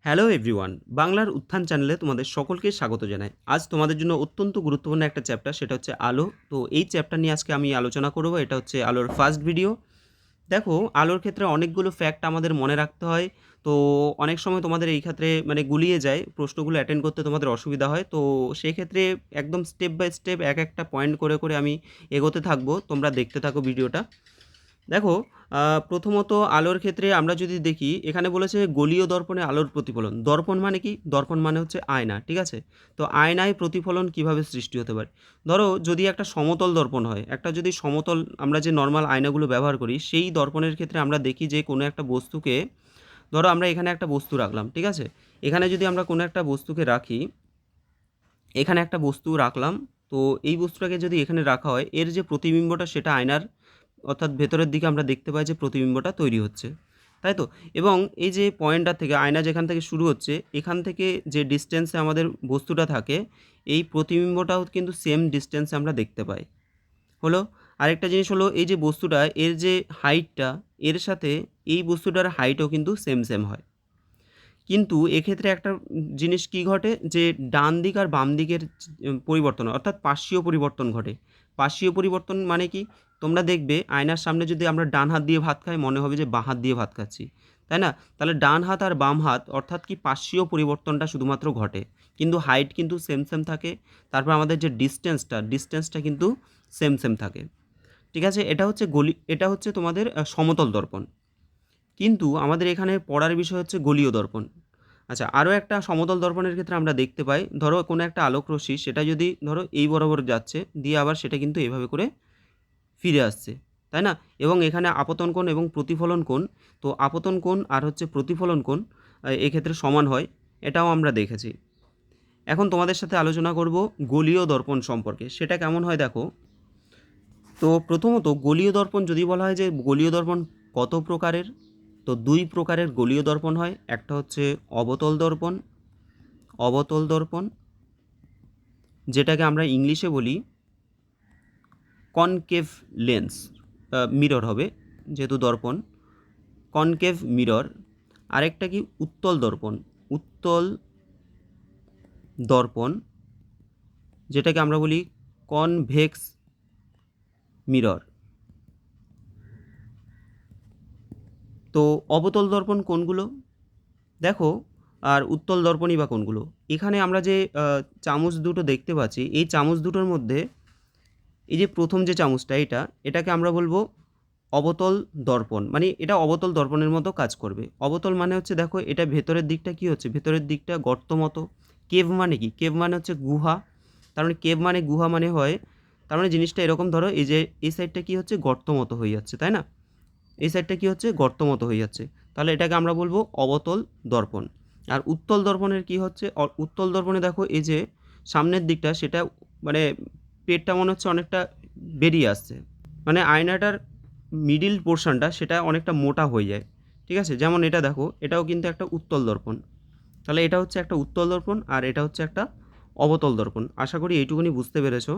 Hello everyone, বাংলার উত্থান চ্যানেলে তোমাদের সকলকে স্বাগত জানাই। আজ তোমাদের জন্য অত্যন্ত গুরুত্বপূর্ণ একটা চ্যাপ্টার, সেটা হচ্ছে আলো। তো এই চ্যাপ্টার নিয়ে আজকে আমি আলোচনা করব। এটা হচ্ছে আলোর ফার্স্ট ভিডিও। দেখো, আলোর ক্ষেত্রে অনেকগুলো ফ্যাক্ট আমাদের মনে রাখতে হয়। তো অনেক সময় তোমাদের এই ক্ষেত্রে গুলিয়ে যায়, প্রশ্নগুলো অ্যাটেন্ড করতে তোমাদের অসুবিধা হয়। তো সেক্ষেত্রে একদম স্টেপ বাই স্টেপ এক একটা পয়েন্ট করে করে আমি এগোতে থাকবো, তোমরা দেখতে থাকো ভিডিওটা। দেখো, প্রথমত আলোর ক্ষেত্রে আমরা যদি দেখি, এখানে বলেছে গোলীয় দর্পণে আলোর প্রতিফলন। দর্পণ মানে কি? দর্পণ মানে হচ্ছে আয়না, ঠিক আছে? তো আয়নায় প্রতিফলন কিভাবে সৃষ্টি হতে পারে? ধরো যদি একটা সমতল দর্পণ হয়, একটা যদি সমতল আমরা যে নর্মাল আয়নাগুলো ব্যবহার করি, সেই দর্পণের ক্ষেত্রে আমরা দেখি যে কোনো একটা বস্তুকে, ধরো আমরা এখানে একটা বস্তু রাখলাম, ঠিক আছে? এখানে যদি আমরা কোনো একটা বস্তুকে রাখি, এখানে একটা বস্তু রাখলাম, তো এই বস্তুটাকে যদি এখানে রাখা হয়, এর যে প্রতিবিম্বটা সেটা আয়নার অর্থাৎ ভেতরের দিকে আমরা দেখতে পাই যে প্রতিবিম্বটা তৈরি হচ্ছে, তাই তো? এবং এই যে পয়েন্টটার থেকে আয়না যেখান থেকে শুরু হচ্ছে, এখান থেকে যে ডিস্টেন্সে আমাদের বস্তুটা থাকে, এই প্রতিবিম্বটাও কিন্তু সেম ডিস্টেন্সে আমরা দেখতে পাই। হলো। আরেকটা জিনিস হলো, এই যে বস্তুটা, এর যে হাইটটা, এর সাথে এই বস্তুটার হাইটও কিন্তু সেম সেম হয়। কিন্তু এক্ষেত্রে একটা জিনিস কি ঘটে, যে ডান দিক আর বাম দিকের পরিবর্তন অর্থাৎ পার্শ্বীয় পরিবর্তন ঘটে। পার্শ্বীয় পরিবর্তন মানে কি? তোমরা দেখবে আয়নার সামনে যদি আমরা ডান হাত দিয়ে ভাত খাই, মনে হবে যে বাঁ হাত দিয়ে ভাত খাচ্ছি, তাই না? তাহলে ডান হাত আর বাম হাত অর্থাৎ কি পার্শ্বীয় পরিবর্তনটা শুধুমাত্র ঘটে, কিন্তু হাইট কিন্তু সেম সেম থাকে। তারপর আমাদের যে ডিস্টেন্সটা কিন্তু সেম সেম থাকে, ঠিক আছে? এটা হচ্ছে তোমাদের সমতল দর্পণ। কিন্তু আমাদের এখানে পড়ার বিষয় হচ্ছে গোলীয় দর্পণ। আচ্ছা, আরও একটা সমতল দর্পণের ক্ষেত্রে আমরা দেখতে পাই, ধরো কোনো একটা আলোকরশ্মি, সেটা যদি ধরো এই বরাবর যাচ্ছে, দিয়ে আবার সেটা কিন্তু এভাবে করে ফিরে আসছে, তাই না? এবং এখানে আপতন কোণ এবং প্রতিফলন কোণ, তো আপতন কোণ আর হচ্ছে প্রতিফলন কোণ এক্ষেত্রে সমান হয়, এটাও আমরা দেখেছি। এখন তোমাদের সাথে আলোচনা করব গোলীয় দর্পণ সম্পর্কে। সেটা কেমন হয় দেখো। তো প্রথমত গোলীয় দর্পণ যদি বলা হয় যে গোলীয় দর্পণ কত প্রকারের, তো দুই প্রকারের গোলীয় দর্পণ হয়। একটা হচ্ছে অবতল দর্পণ, যেটাকে আমরা ইংলিশে বলি কনকেভ লেন্স, মিরর হবে যেহেতু দর্পণ, কনকেভ মিরর। আরেকটা কি উত্তল দর্পণ, যেটাকে আমরা বলি কনভেক্স মিরর। তো অবতল দর্পণ কোনগুলো দেখো, আর উত্তল দর্পণই বা কোনগুলো? এখানে আমরা যে চামচ দুটো দেখতে পাচ্ছি, এই চামচ দুটোর মধ্যে এই যে প্রথম যে চামচটা, এটাকে আমরা বলবো অবতল দর্পণ, মানে এটা অবতল দর্পণের মতো কাজ করবে। অবতল মানে হচ্ছে, দেখো এটা ভেতরের দিকটা কি হচ্ছে, ভেতরের দিকটা গর্ত মতো। কেভ মানে কি? কেভ মানে হচ্ছে গুহা। তার মানে কেভ মানে গুহা মানে হয়, তার মানে জিনিসটা এরকম, ধরো এই যে এই সাইডটা কি হচ্ছে, গর্ত মতো হয়ে যাচ্ছে, তাই না? এই সাইডটা কি হচ্ছে, গর্ত মতো হয়ে যাচ্ছে। তাহলে এটাকে আমরা বলবো অবতল দর্পণ। আর উত্তল দর্পণের কি হচ্ছে, উত্তল দর্পণে দেখো এই যে সামনের দিকটা, সেটা মানে পেটটা মনে হচ্ছে অনেকটা বেরিয়ে আসছে, মানে আয়নাটার মিডিল পোর্শনটা সেটা অনেকটা মোটা হয়ে যায়, ঠিক আছে? যেমন এটা দেখো, এটাও কিন্তু একটা উত্তল দর্পণ। তাহলে এটা হচ্ছে একটা উত্তল দর্পণ, আর এটা হচ্ছে একটা অবতল দর্পণ। আশা করি এইটুকুনি বুঝতে পেরেছো।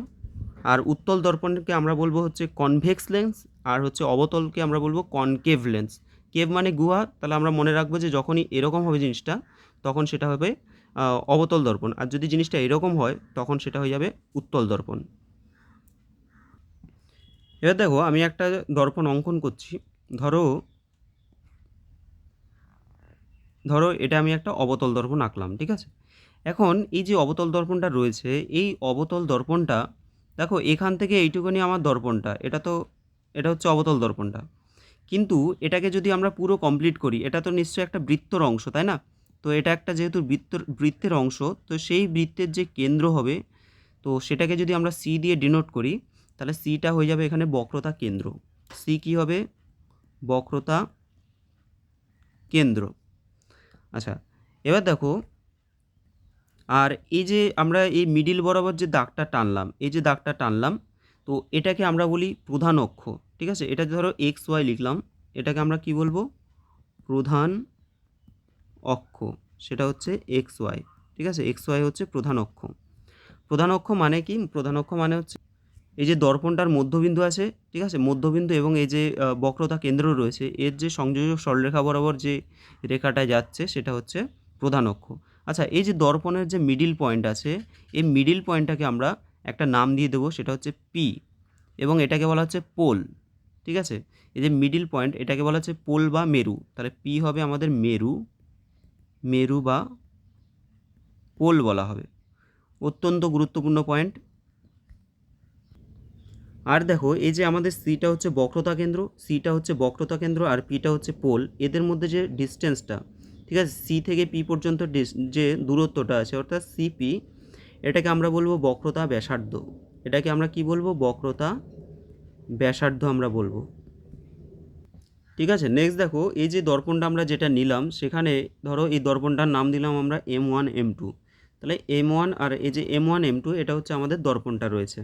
আর উত্তল দর্পণকে আমরা বলবো হচ্ছে কনভেক্স লেন্স, আর হচ্ছে অবতলকে আমরা বলবো কনকেভ লেন্স। কেভ মানে গুহা, তাহলে আমরা মনে রাখবো যে যখনই এরকম হবে জিনিসটা, তখন সেটা হবে অবতল দর্পণ, আর যদি জিনিসটা এরকম হয় তখন সেটা হয়ে যাবে উত্তল দর্পণ। এবার দেখো, আমি একটা দর্পণ অঙ্কন করছি। ধরো ধরো এটা আমি একটা অবতল দর্পণ আঁকলাম, ঠিক আছে? এখন এই যে অবতল দর্পণটা রয়েছে, এই অবতল দর্পণটা, দেখো এখান থেকে এইটুকুনি আমার দর্পণটা, এটা হচ্ছে অবতল দর্পণটা। কিন্তু এটাকে যদি আমরা পুরো কমপ্লিট করি, এটা তো নিশ্চয়ই একটা বৃত্তর অংশ, তাই না? তো এটা একটা যেহেতু বৃত্তের অংশ, তো সেই বৃত্তের যে কেন্দ্র হবে, তো সেটাকে যদি আমরা সি দিয়ে ডিনোট করি, তাহলে সিটা হয়ে যাবে এখানে বক্রতা কেন্দ্র। সি কি হবে? বক্রতা কেন্দ্র। আচ্ছা, এবার দেখো, আর এই যে আমরা এই মিডিল বরাবর যে দাগটা টানলাম, তো এটাকে আমরা বলি প্রধান অক্ষ, ঠিক আছে? এটা ধরো এক্স ওয়াই লিখলাম, এটাকে আমরা কি বলবো? প্রধান অক্ষ। সেটা হচ্ছে এক্স ওয়াই, ঠিক আছে? এক্স ওয়াই হচ্ছে প্রধান অক্ষ। প্রধান অক্ষ মানে কি? প্রধান অক্ষ মানে হচ্ছে এই যে দর্পণটার মধ্যবিন্দু আছে, ঠিক আছে? মধ্যবিন্দু এবং এই যে বক্রতা কেন্দ্র রয়েছে, এর যে সংযোজক সরলরেখা বরাবর যে রেখাটা যাচ্ছে, সেটা হচ্ছে প্রধান অক্ষ। আচ্ছা, এই যে দর্পণের যে মিডিল পয়েন্ট আছে, এই মিডিল পয়েন্টটাকে আমরা একটা নাম দিয়ে দেবো, সেটা হচ্ছে পি, এবং এটাকে বলা হচ্ছে পোল। ঠিক আছে, এই যে মিডিল পয়েন্ট এটাকে বলা হচ্ছে পোল বা মেরু। তাহলে পি হবে আমাদের মেরু, মেরু বা পোল বলা হবে। অত্যন্ত গুরুত্বপূর্ণ পয়েন্ট। আর দেখো, এই যে আমাদের সিটা হচ্ছে বক্রতা কেন্দ্র, সিটা হচ্ছে বক্রতা কেন্দ্র, আর পিটা হচ্ছে পোল। এদের মধ্যে যে ডিস্টেন্সটা, ঠিক আছে, সি থেকে পি পর্যন্ত যে দূরত্বটা আছে, অর্থাৎ সিপি, এটাকে আমরা বলবো বক্রতা ব্যাসার্ধ। এটাকে আমরা কি বলবো? বক্রতা ব্যাসার্ধ আমরা বলবো। ঠিক আছে, নেক্সট দেখো, এই যে দর্পণটা আমরা যেটা নিলাম, সেখানে ধরো এই দর্পণটার নাম দিলাম আমরা M1 M2। তাহলে M1 আর এই যে M1 M2 এটা হচ্ছে আমাদের দর্পণটা রয়েছে।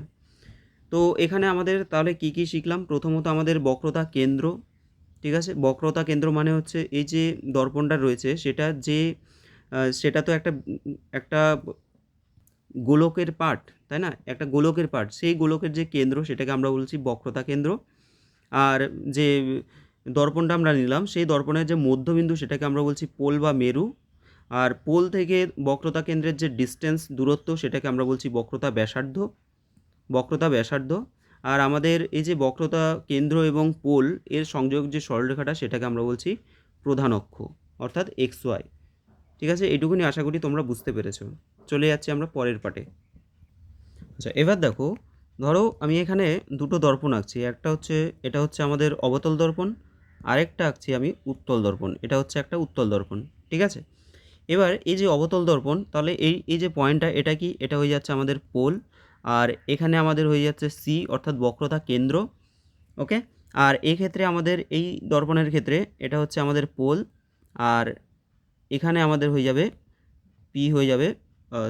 তো এখানে আমাদের তাহলে কি কি শিখলাম? প্রথমত আমাদের বক্রতা কেন্দ্র। ঠিক আছে, বক্রতা কেন্দ্র মানে হচ্ছে এই যে দর্পণটা রয়েছে সেটা তো একটা একটা গোলকের পার্ট, তাই না? একটা গোলকের পার্ট, সেই গোলকের যে কেন্দ্র সেটাকে আমরা বলছি বক্রতা কেন্দ্র। আর যে দর্পণটা আমরা নিলাম, সেই দর্পণের যে মধ্যবিন্দু সেটাকে আমরা বলছি পোল বা মেরু। আর পোল থেকে বক্রতা কেন্দ্রের যে ডিস্টেন্স, দূরত্ব, সেটাকে আমরা বলছি বক্রতা ব্যাসার্ধ, বক্রতা ব্যাসার্ধ। আর আমাদের এই যে বক্রতা কেন্দ্র এবং পোল এর সংযোগ যে সরলরেখাটা, সেটাকে আমরা বলছি প্রধান অক্ষ, অর্থাৎ XY। ঠিক আছে, এইটুকুনি আশা করি তোমরা বুঝতে পেরেছো। চলে যাচ্ছি আমরা পরের পার্টে। আচ্ছা, এবার দেখো, ধরো আমি এখানে দুটো দর্পণ আঁকছি। এটা হচ্ছে আমাদের অবতল দর্পণ, আরেকটা আঁকছি আমি উত্তল দর্পণ। এটা হচ্ছে একটা উত্তল দর্পণ। ঠিক আছে, এবার এই যে অবতল দর্পণ, তাহলে এই যে পয়েন্টটা, এটা কি? এটা হয়ে যাচ্ছে আমাদের পোল। আর এখানে আমাদের হয়ে যাচ্ছে সি, অর্থাৎ বক্রতা কেন্দ্র। ওকে, আর এক্ষেত্রে আমাদের এই দর্পণের ক্ষেত্রে এটা হচ্ছে আমাদের পোল, আর এখানে আমাদের হয়ে যাবে পি, হয়ে যাবে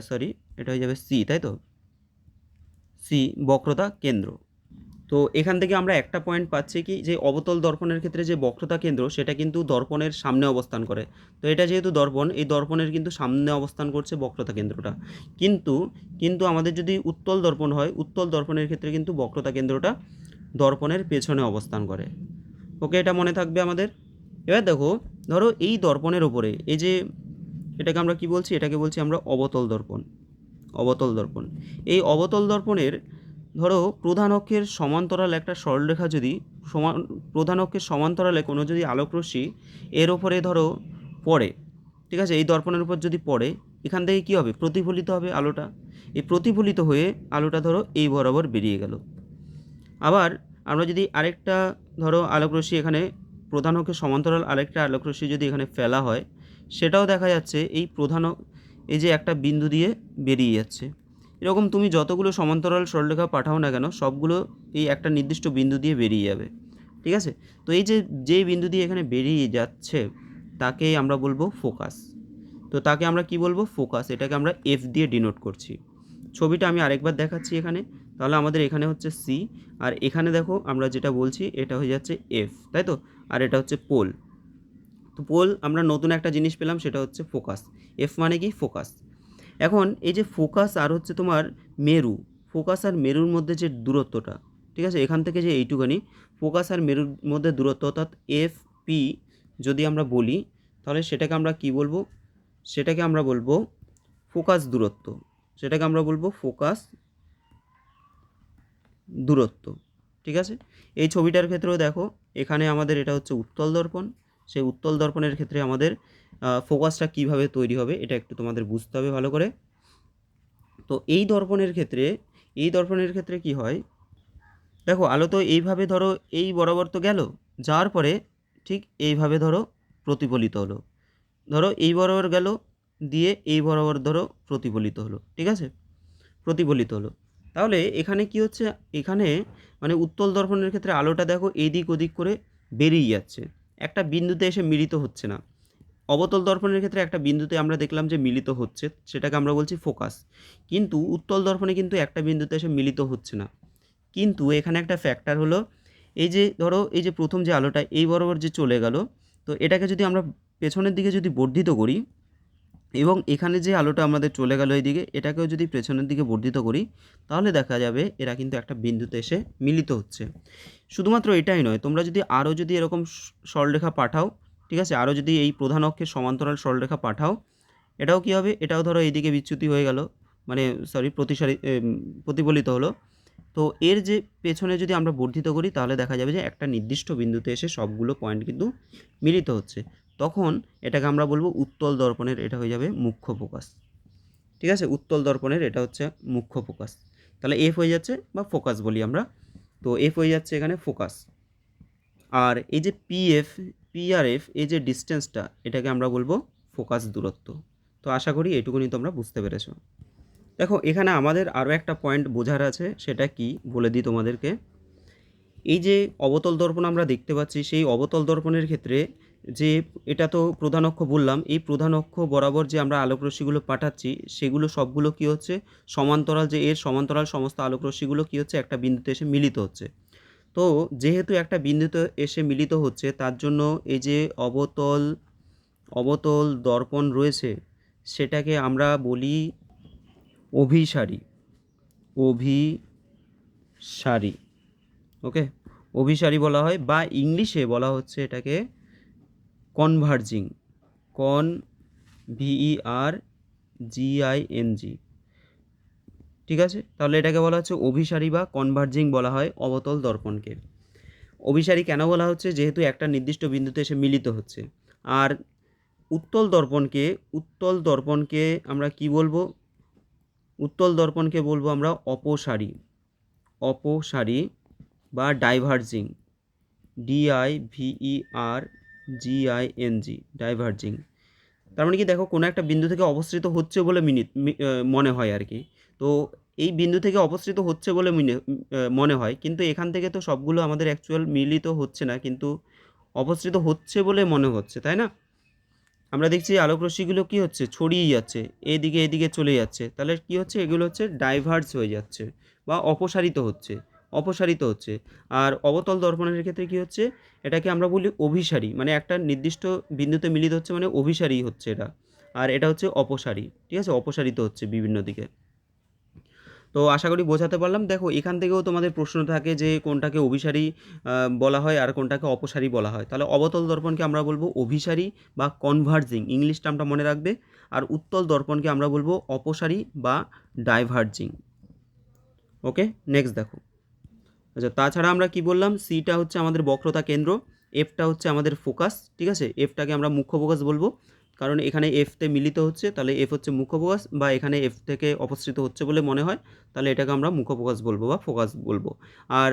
সরি, এটা হয়ে যাবে সি, তাই তো? সি বক্রতা কেন্দ্র। তো এখান থেকে আমরা একটা পয়েন্ট পাচ্ছি কি, যে অবতল দর্পণের ক্ষেত্রে যে বক্রতা কেন্দ্র সেটা কিন্তু দর্পণের সামনে অবস্থান করে। তো এটা যেহেতু দর্পণ, এই দর্পণের কিন্তু সামনে অবস্থান করছে বক্রতা কেন্দ্রটা। কিন্তু কিন্তু আমাদের যদি উত্তল দর্পণ হয়, উত্তল দর্পণের ক্ষেত্রে কিন্তু বক্রতা কেন্দ্রটা দর্পণের পেছনে অবস্থান করে। ওকে, এটা মনে থাকবে আমাদের। এবার দেখো, ধরো এই দর্পণের ওপরে এই যে এটাকে আমরা কি বলছি? এটাকে বলছি আমরা অবতল দর্পণ, অবতল দর্পণ। এই অবতল দর্পণের ধরো প্রধান অক্ষের সমান্তরাল একটা সরলরেখা যদি প্রধান অক্ষের সমান্তরালে কোনো যদি আলোকরশ্মি এর ওপরে ধরো পড়ে, ঠিক আছে, এই দর্পণের উপর যদি পড়ে, এখান থেকে কী হবে? প্রতিফলিত হবে আলোটা। এই প্রতিফলিত হয়ে আলোটা ধরো এই বরাবর বেরিয়ে গেল। আবার আমরা যদি আরেকটা ধরো আলোকরশ্মি এখানে প্রধান অক্ষের সমান্তরাল আরেকটা আলোকরশ্মি যদি এখানে ফেলা হয়, সেটাও দেখা যাচ্ছে এই যে একটা বিন্দু দিয়ে বেরিয়ে যাচ্ছে। এরকম তুমি যতগুলো সমান্তরাল সরলরেখা পাঠাও না কেন, সবগুলো এই একটা নির্দিষ্ট বিন্দু দিয়ে বেরিয়ে যাবে। ঠিক আছে, তো এই যে বিন্দু দিয়ে এখানে বেরিয়ে যাচ্ছে তাকেই আমরা বলবো ফোকাস। তো তাকে আমরা কি বলবো? ফোকাস। এটাকে আমরা এফ দিয়ে ডিনোট করছি। ছবিটা আমি আরেকবার দেখাচ্ছি এখানে। তাহলে আমাদের এখানে হচ্ছে সি, আর এখানে দেখো আমরা যেটা বলছি এটা হয়ে যাচ্ছে এফ, তাই তো? আর এটা হচ্ছে পোল। তো পোল, আমরা নতুন একটা জিনিস পেলাম, সেটা হচ্ছে ফোকাস। এফ মানে কি? ফোকাস। এখন এই যে ফোকাস আর হচ্ছে তোমার মেরু, ফোকাস আর মেরুর মধ্যে যে দূরত্বটা, ঠিক আছে, এখান থেকে যে এইটুখানি ফোকাস আর মেরুর মধ্যে দূরত্ব, অর্থাৎ এফ পি যদি আমরা বলি, তাহলে সেটাকে আমরা কি বলবো? সেটাকে আমরা বলবো ফোকাস দূরত্ব। সেটাকে আমরা বলবো ফোকাস দূরত্ব। ঠিক আছে, এই ছবিটার ক্ষেত্রেও দেখো, এখানে আমাদের এটা হচ্ছে উত্তল দর্পণ। সেই উত্তল দর্পণের ক্ষেত্রে আমাদের ফোকাসটা কিভাবে তৈরি হবে এটা একটু তোমাদের বুঝতে হবে ভালো করে। তো এই দর্পণের ক্ষেত্রে কি হয়? দেখো, আলো তো এইভাবে ধরো এই বরাবর তো গেল, যাওয়ার পরে ঠিক এইভাবে ধরো প্রতিফলিত হলো। ধরো এই বরাবর গেল, দিয়ে এই বরাবর ধরো প্রতিফলিত হলো। ঠিক আছে, প্রতিফলিত হলো। তাহলে এখানে কি হচ্ছে? এখানে মানে উত্তল দর্পণের ক্ষেত্রে আলোটা দেখো এদিক ওদিক করে বেরিয়ে যাচ্ছে, একটা বিন্দুতে এসে মিলিত হচ্ছে না। অবতল দর্পণের ক্ষেত্রে একটা বিন্দুতে আমরা দেখলাম যে মিলিত হচ্ছে, সেটাকে আমরা বলছি ফোকাস। কিন্তু উত্তল দর্পণে কিন্তু একটা বিন্দুতে এসে মিলিত হচ্ছে না। কিন্তু এখানে একটা ফ্যাক্টর হলো, এই যে ধরো এই যে প্রথম যে আলোটা এই বরাবর যে চলে গেল, তো এটাকে যদি আমরা পেছনের দিকে যদি বর্ধিত করি, এবং এখানে যে আলোটা আমাদের চলে গেল এইদিকে, এটাকেও যদি পেছনের দিকে বর্ধিত করি, তাহলে দেখা যাবে এরা কিন্তু একটা বিন্দুতে এসে মিলিত হচ্ছে। শুধুমাত্র এটাই নয়, তোমরা যদি আরও এরকম সরলরেখা পাঠাও, ঠিক আছে, আরও যদি এই প্রধান অক্ষের সমান্তরাল সরলরেখা পাঠাও, এটাও কী হবে, এটাও ধরো এইদিকে বিচ্যুতি হয়ে গেল, মানে সরি প্রতিফলিত হলো। তো এর যে পেছনে যদি আমরা বর্ধিত করি তাহলে দেখা যাবে যে একটা নির্দিষ্ট বিন্দুতে এসে সবগুলো পয়েন্ট কিন্তু মিলিত হচ্ছে। তখন এটাকে আমরা বলবো উত্তল দর্পণের এটা হয়ে যাবে মুখ্য ফোকাস। ঠিক আছে, উত্তল দর্পণের এটা হচ্ছে মুখ্য ফোকাস। তাহলে এফ হয়ে যাচ্ছে, বা ফোকাস বলি আমরা, তো এফ হয়ে যাচ্ছে এখানে ফোকাস। আর এই যে পিএফ, পিআরএফ, এই যে ডিস্টেন্সটা, এটাকে আমরা বলবো ফোকাস দূরত্ব। তো আশা করি এটুকুনি তোমরা বুঝতে পেরেছো। দেখো এখানে আমাদের আরও একটা পয়েন্ট বোঝার আছে, সেটা কি বলে দিই তোমাদেরকে। এই যে অবতল দর্পণ আমরা দেখতে পাচ্ছি, সেই অবতল দর্পণের ক্ষেত্রে যে এটা তো প্রধান অক্ষ বললাম, এই প্রধান অক্ষ বরাবর যে আমরা আলোকরশ্মিগুলো পাঠাচ্ছি সেগুলো সবগুলো কি হচ্ছে, সমান্তরাল, যে এর সমান্তরাল সমস্ত আলোকরশ্মিগুলো কি হচ্ছে, একটা বিন্দুতে এসে মিলিত হচ্ছে। তো যেহেতু একটা বিন্দুতে এসে মিলিত হচ্ছে, তার জন্য এই যে অবতল দর্পণ রয়েছে সেটাকে আমরা বলি অভিসারী। অভিসারী, ওকে, অভিসারী বলা হয়, বা ইংলিশে বলা হচ্ছে এটাকে কনভার্জিং, VERGING। ঠিক আছে, তাহলে এটাকে বলা হচ্ছে অভিসারী বা কনভার্জিং বলা হয় অবতল দর্পণকে। অভিসারী কেন বলা হচ্ছে, যেহেতু একটা নির্দিষ্ট বিন্দুতে এসে মিলিত হচ্ছে। আর উত্তল দর্পণকে আমরা কি বলবো, উত্তল দর্পণকে বলবো আমরা অপসারী বা ডাইভার্জিং, DIVERGING, ডাইভার্জিং। তার মানে কি, দেখো কোনো একটা বিন্দু থেকে অপসৃত হচ্ছে বলে মনে হয় আর কি। তো এই বিন্দু থেকে অপসৃত হচ্ছে বলে মনে হয়, কিন্তু এখান থেকে তো সবগুলো আমাদের অ্যাকচুয়াল মিলিত হচ্ছে না, কিন্তু অপসৃত হচ্ছে বলে মনে হচ্ছে, তাই না? আমরা দেখছি আলোকরশ্মিগুলো কী হচ্ছে, ছড়িয়ে যাচ্ছে, এদিকে চলে যাচ্ছে, তাহলে কি হচ্ছে, এগুলো হচ্ছে ডাইভার্জ হয়ে যাচ্ছে বা অপসারিত হচ্ছে। আর অবতল দর্পণের ক্ষেত্রে কি হচ্ছে, এটাকে আমরা বলি অভিসারী, মানে একটা নির্দিষ্ট বিন্দুতে মিলিত হচ্ছে মানে অভিসারী হচ্ছে এটা। আর এটা হচ্ছে অপসারী, ঠিক আছে, অপসারিত হচ্ছে বিভিন্ন দিকে। তো আশা করি বোঝাতে পারলাম। দেখো এখান থেকেও তোমাদের প্রশ্ন থাকে যে কোনটাকে অভিসারী বলা হয় আর কোনটাকে অপসারী বলা হয়। তাহলে অবতল দর্পণকে আমরা বলবো অভিসারী বা কনভার্জিং, ইংলিশ টার্মটা মনে রাখবে। আর উত্তল দর্পণকে আমরা বলবো অপসারী বা ডাইভার্জিং। ওকে, নেক্সট দেখো। আচ্ছা, তাছাড়া আমরা কি বললাম, সিটা হচ্ছে আমাদের বক্রতা কেন্দ্র, এফটা হচ্ছে আমাদের ফোকাস। ঠিক আছে, এফটাকে আমরা মুখ্য ফোকাস বলবো, কারণ এখানে এফতে মিলিত হচ্ছে, তাহলে এফ হচ্ছে মুখ্য ফোকাস, বা এখানে এফ থেকে অপসৃত হচ্ছে বলে মনে হয়, তাহলে এটাকে আমরা মুখ্য ফোকাস বলবো বা ফোকাস বলবো। আর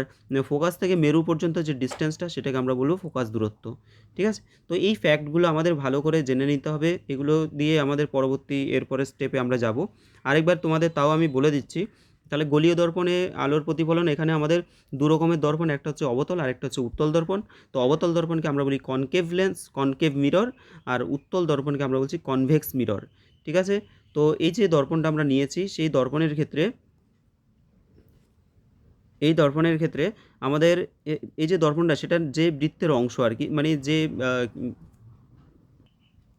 ফোকাস থেকে মেরু পর্যন্ত যে ডিস্টেন্সটা, সেটাকে আমরা বলবো ফোকাস দূরত্ব। ঠিক আছে, তো এই ফ্যাক্টগুলো আমাদের ভালো করে জেনে নিতে হবে, এগুলো দিয়ে আমাদের পরবর্তী এরপরের স্টেপে আমরা যাব। আরেকবার তোমাদের তাও আমি বলে দিচ্ছি। তাহলে গলীয় দর্পণে আলোর প্রতিফলন, এখানে আমাদের দু রকমের দর্পণ, একটা হচ্ছে অবতল আর একটা হচ্ছে উত্তল দর্পণ। তো অবতল দর্পণকে আমরা বলি কনকেভ লেন্স, কনকেভ মিরর, আর উত্তল দর্পণকে আমরা বলছি কনভেক্স মিরর। ঠিক আছে, তো এই যে দর্পণটা আমরা নিয়েছি, সেই দর্পণের ক্ষেত্রে আমাদের এই যে দর্পণটা, সেটা যে বৃত্তের অংশ আর কি, মানে যে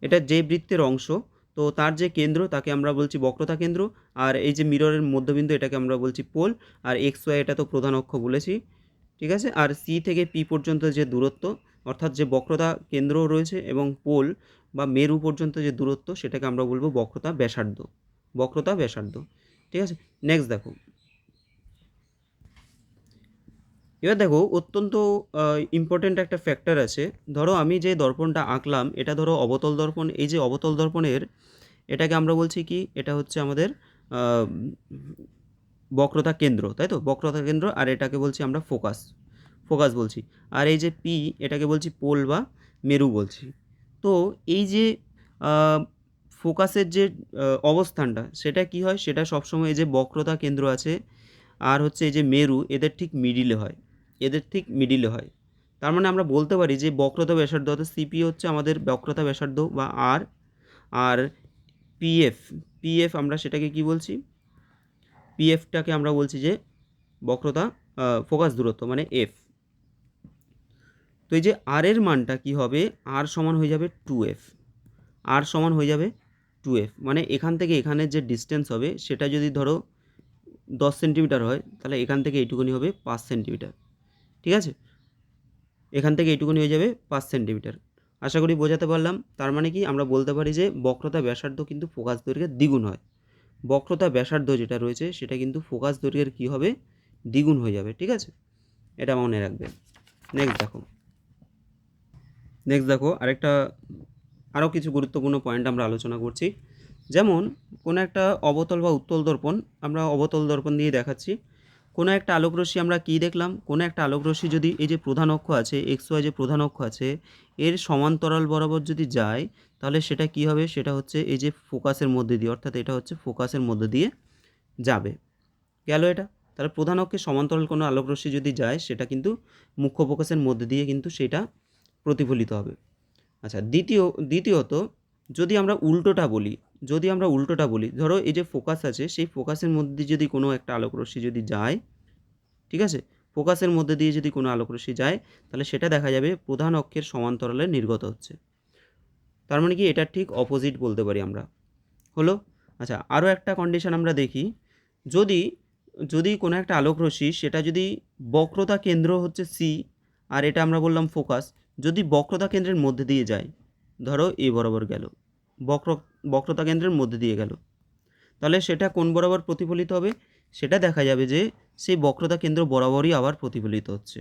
এটা যে বৃত্তের অংশ, তো তার যে কেন্দ্র তাকে আমরা বলছি বক্রতা কেন্দ্র। আর এই যে মিররের মধ্যবিন্দু, এটাকে আমরা বলছি পোল। আর এক্স ওয়াই এটা তো প্রধান অক্ষ বলেছি। ঠিক আছে, আর সি থেকে পি পর্যন্ত যে দূরত্ব, অর্থাৎ যে বক্রতা কেন্দ্র রয়েছে এবং পোল বা মেরু পর্যন্ত যে দূরত্ব, সেটাকে আমরা বলবো বক্রতা ব্যাসার্ধ। ঠিক আছে, নেক্সট দেখো। এবার দেখো অত্যন্ত ইম্পর্ট্যান্ট একটা ফ্যাক্টর আছে। ধরো আমি যে দর্পণটা আঁকলাম, এটা ধরো অবতল দর্পণ। এই যে অবতল দর্পণের, এটাকে আমরা বলছি কি, এটা হচ্ছে আমাদের বক্রতা কেন্দ্র, তাই তো, বক্রতা কেন্দ্র। আর এটাকে বলছি আমরা ফোকাস বলছি। আর এই যে পি, এটাকে বলছি পোল বা মেরু বলছি। তো এই যে ফোকাসের যে অবস্থানটা, সেটা কি হয়, সেটা সবসময় এই যে বক্রতা কেন্দ্র আছে আর হচ্ছে এই যে মেরু, এদের ঠিক মিডিলে হয়। তার মানে আমরা বলতে পারি যে বক্রতা ব্যাসার্ধ, অর্থাৎ সিপি হচ্ছে আমাদের বক্রতা ব্যাসার্ধ বা আর পিএফ আমরা সেটাকে কি বলছি, পিএফটাকে আমরা বলছি যে বক্রতা ফোকাস দূরত্ব, মানে এফ। তো এই যে আর এর মানটা কি হবে, আর সমান হয়ে যাবে 2F, মানে এখান থেকে এখানের যে ডিস্টেন্স হবে, সেটা যদি ধরো 10 সেন্টিমিটার হয়, তাহলে এখান থেকে এইটুকুনি হবে 5 সেন্টিমিটার। ঠিক আছে, এখান থেকে এইটুকুনি হয়ে যাবে 5 সেন্টিমিটার। আশা করি বোঝাতে পারলাম। তার মানে কি আমরা বলতে পারি যে বক্রতা ব্যাসার্ধ কিন্তু ফোকাস দৈর্ঘ্যের দ্বিগুণ হয়। বক্রতা ব্যাসার্ধ যেটা রয়েছে সেটা কিন্তু ফোকাস দৈর্ঘ্যের কী হবে, দ্বিগুণ হয়ে যাবে। ঠিক আছে, এটা মনে রাখবে। নেক্সট দেখো আরও কিছু গুরুত্বপূর্ণ পয়েন্ট আমরা আলোচনা করছি। যেমন কোনো একটা অবতল বা উত্তল দর্পণ, আমরা অবতল দর্পণ দিয়ে দেখাচ্ছি। কোনো একটা আলোকরশ্মি আমরা কী দেখলাম, কোনো একটা আলোকরশ্মি যদি এই যে প্রধান অক্ষ আছে, এক্স ওয়াই যে প্রধান অক্ষ আছে, এর সমান্তরাল বরাবর যদি যায়, তাহলে সেটা কী হবে, সেটা হচ্ছে এই যে ফোকাসের মধ্যে দিয়ে, অর্থাৎ এটা হচ্ছে ফোকাসের মধ্যে দিয়ে যাবে। গেল এটা। তাহলে প্রধান অক্ষে সমান্তরাল কোনো আলোকরশ্মি যদি যায়, সেটা কিন্তু মুখ্য ফোকাসের মধ্যে দিয়ে কিন্তু সেটা প্রতিফলিত হবে। আচ্ছা, দ্বিতীয়ত যদি আমরা উল্টোটা বলি, ধরো এই যে ফোকাস আছে, সেই ফোকাসের মধ্যে যদি কোনো একটা আলোকরশ্মি যদি যায়, ঠিক আছে, ফোকাসের মধ্যে দিয়ে যদি কোনো আলোকরশ্মি যায়, তাহলে সেটা দেখা যাবে প্রধান অক্ষের সমান্তরালে নির্গত হচ্ছে। তার মানে কি এটা ঠিক অপোজিট বলতে পারি আমরা। হলো। আচ্ছা, আরও একটা কন্ডিশন আমরা দেখি, যদি কোনো একটা আলোকরশ্মি সেটা যদি বক্রতা কেন্দ্র হচ্ছে সি, আর এটা আমরা বললাম ফোকাস, যদি বক্রতা কেন্দ্রের মধ্যে দিয়ে যায়, ধরো এ বরাবর গেল, বক্রতা কেন্দ্রের মধ্যে দিয়ে গেল, তাহলে সেটা কোন বরাবর প্রতিফলিত হবে, সেটা দেখা যাবে যে সেই বক্রতা কেন্দ্র বরাবরই আবার প্রতিফলিত হচ্ছে।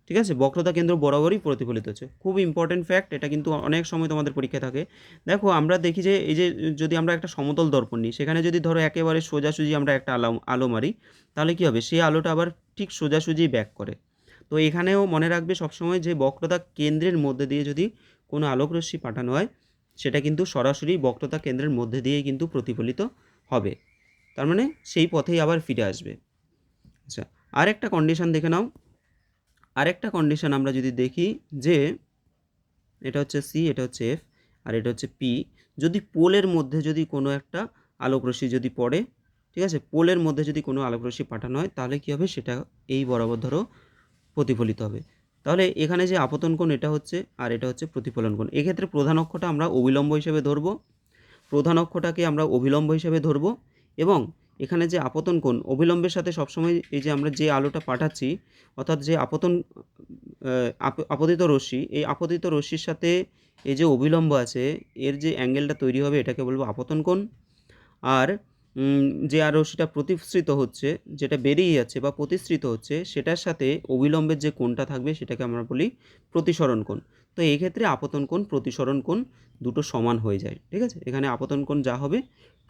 ঠিক আছে, বক্রতা কেন্দ্র বরাবরই প্রতিফলিত হচ্ছে। খুব ইম্পর্টেন্ট ফ্যাক্ট, এটা কিন্তু অনেক সময় তোমাদের পরীক্ষায় থাকে। দেখো আমরা দেখি যে এই যে যদি আমরা একটা সমতল দর্পণ নিই, সেখানে যদি ধরো একেবারে সোজাসুজি আমরা একটা আলো মারি, তাহলে কী হবে, সেই আলোটা আবার ঠিক সোজাসুজি ব্যাক করে। তো এখানেও মনে রাখবে সবসময় যে বক্রতা কেন্দ্রের মধ্যে দিয়ে যদি কোনো আলোকরশ্মি পাঠানো হয়, সেটা কিন্তু সরাসরি বক্রতা কেন্দ্রের মধ্যে দিয়েই কিন্তু প্রতিফলিত হবে। তার মানে সেই পথেই আবার ফিরে আসবে। আচ্ছা, আরেকটা কন্ডিশন দেখে নাও। আরেকটা কন্ডিশন আমরা যদি দেখি যে এটা হচ্ছে সি, এটা হচ্ছে এফ, আর এটা হচ্ছে পি, যদি পোলের মধ্যে যদি কোনো একটা আলোকরশ্মি যদি পড়ে, ঠিক আছে, পোলের মধ্যে যদি কোনো আলোকরশ্মি পাঠানো হয়, তাহলে কী হবে, সেটা এই বরাবর ধরো প্রতিফলিত হবে। তাহলে এখানে যে আপতন কোণ এটা হচ্ছে, আর এটা হচ্ছে প্রতিফলন কোণ। এক্ষেত্রে প্রধান অক্ষটা আমরা অবিলম্ব হিসেবে ধরবো, প্রধান অক্ষটাকে আমরা অভিলম্ব হিসেবে ধরবো, এবং এখানে যে আপতন কোণ, অভিলম্বের সাথে সবসময় এই যে আমরা যে আলোটা পাঠাচ্ছি, অর্থাৎ যে আপতিত রশ্মি, এই আপতিত রশ্মির সাথে এই যে অভিলম্ব আছে, এর যে অ্যাঙ্গেলটা তৈরি হবে, এটাকে বলবো আপতন কোণ। আর যে রশ্মিটা প্রতিসৃত হচ্ছে, যেটা বেরিয়ে যাচ্ছে বা প্রতিসৃত হচ্ছে, সেটার সাথে অবিলম্বের যে কোণটা থাকবে, সেটাকে আমরা বলি প্রতিসরণ কোণ। তো এই ক্ষেত্রে আপতন কোণ, প্রতিসরণ কোণ দুটো সমান হয়ে যায়। ঠিক আছে, এখানে আপতন কোণ যা হবে,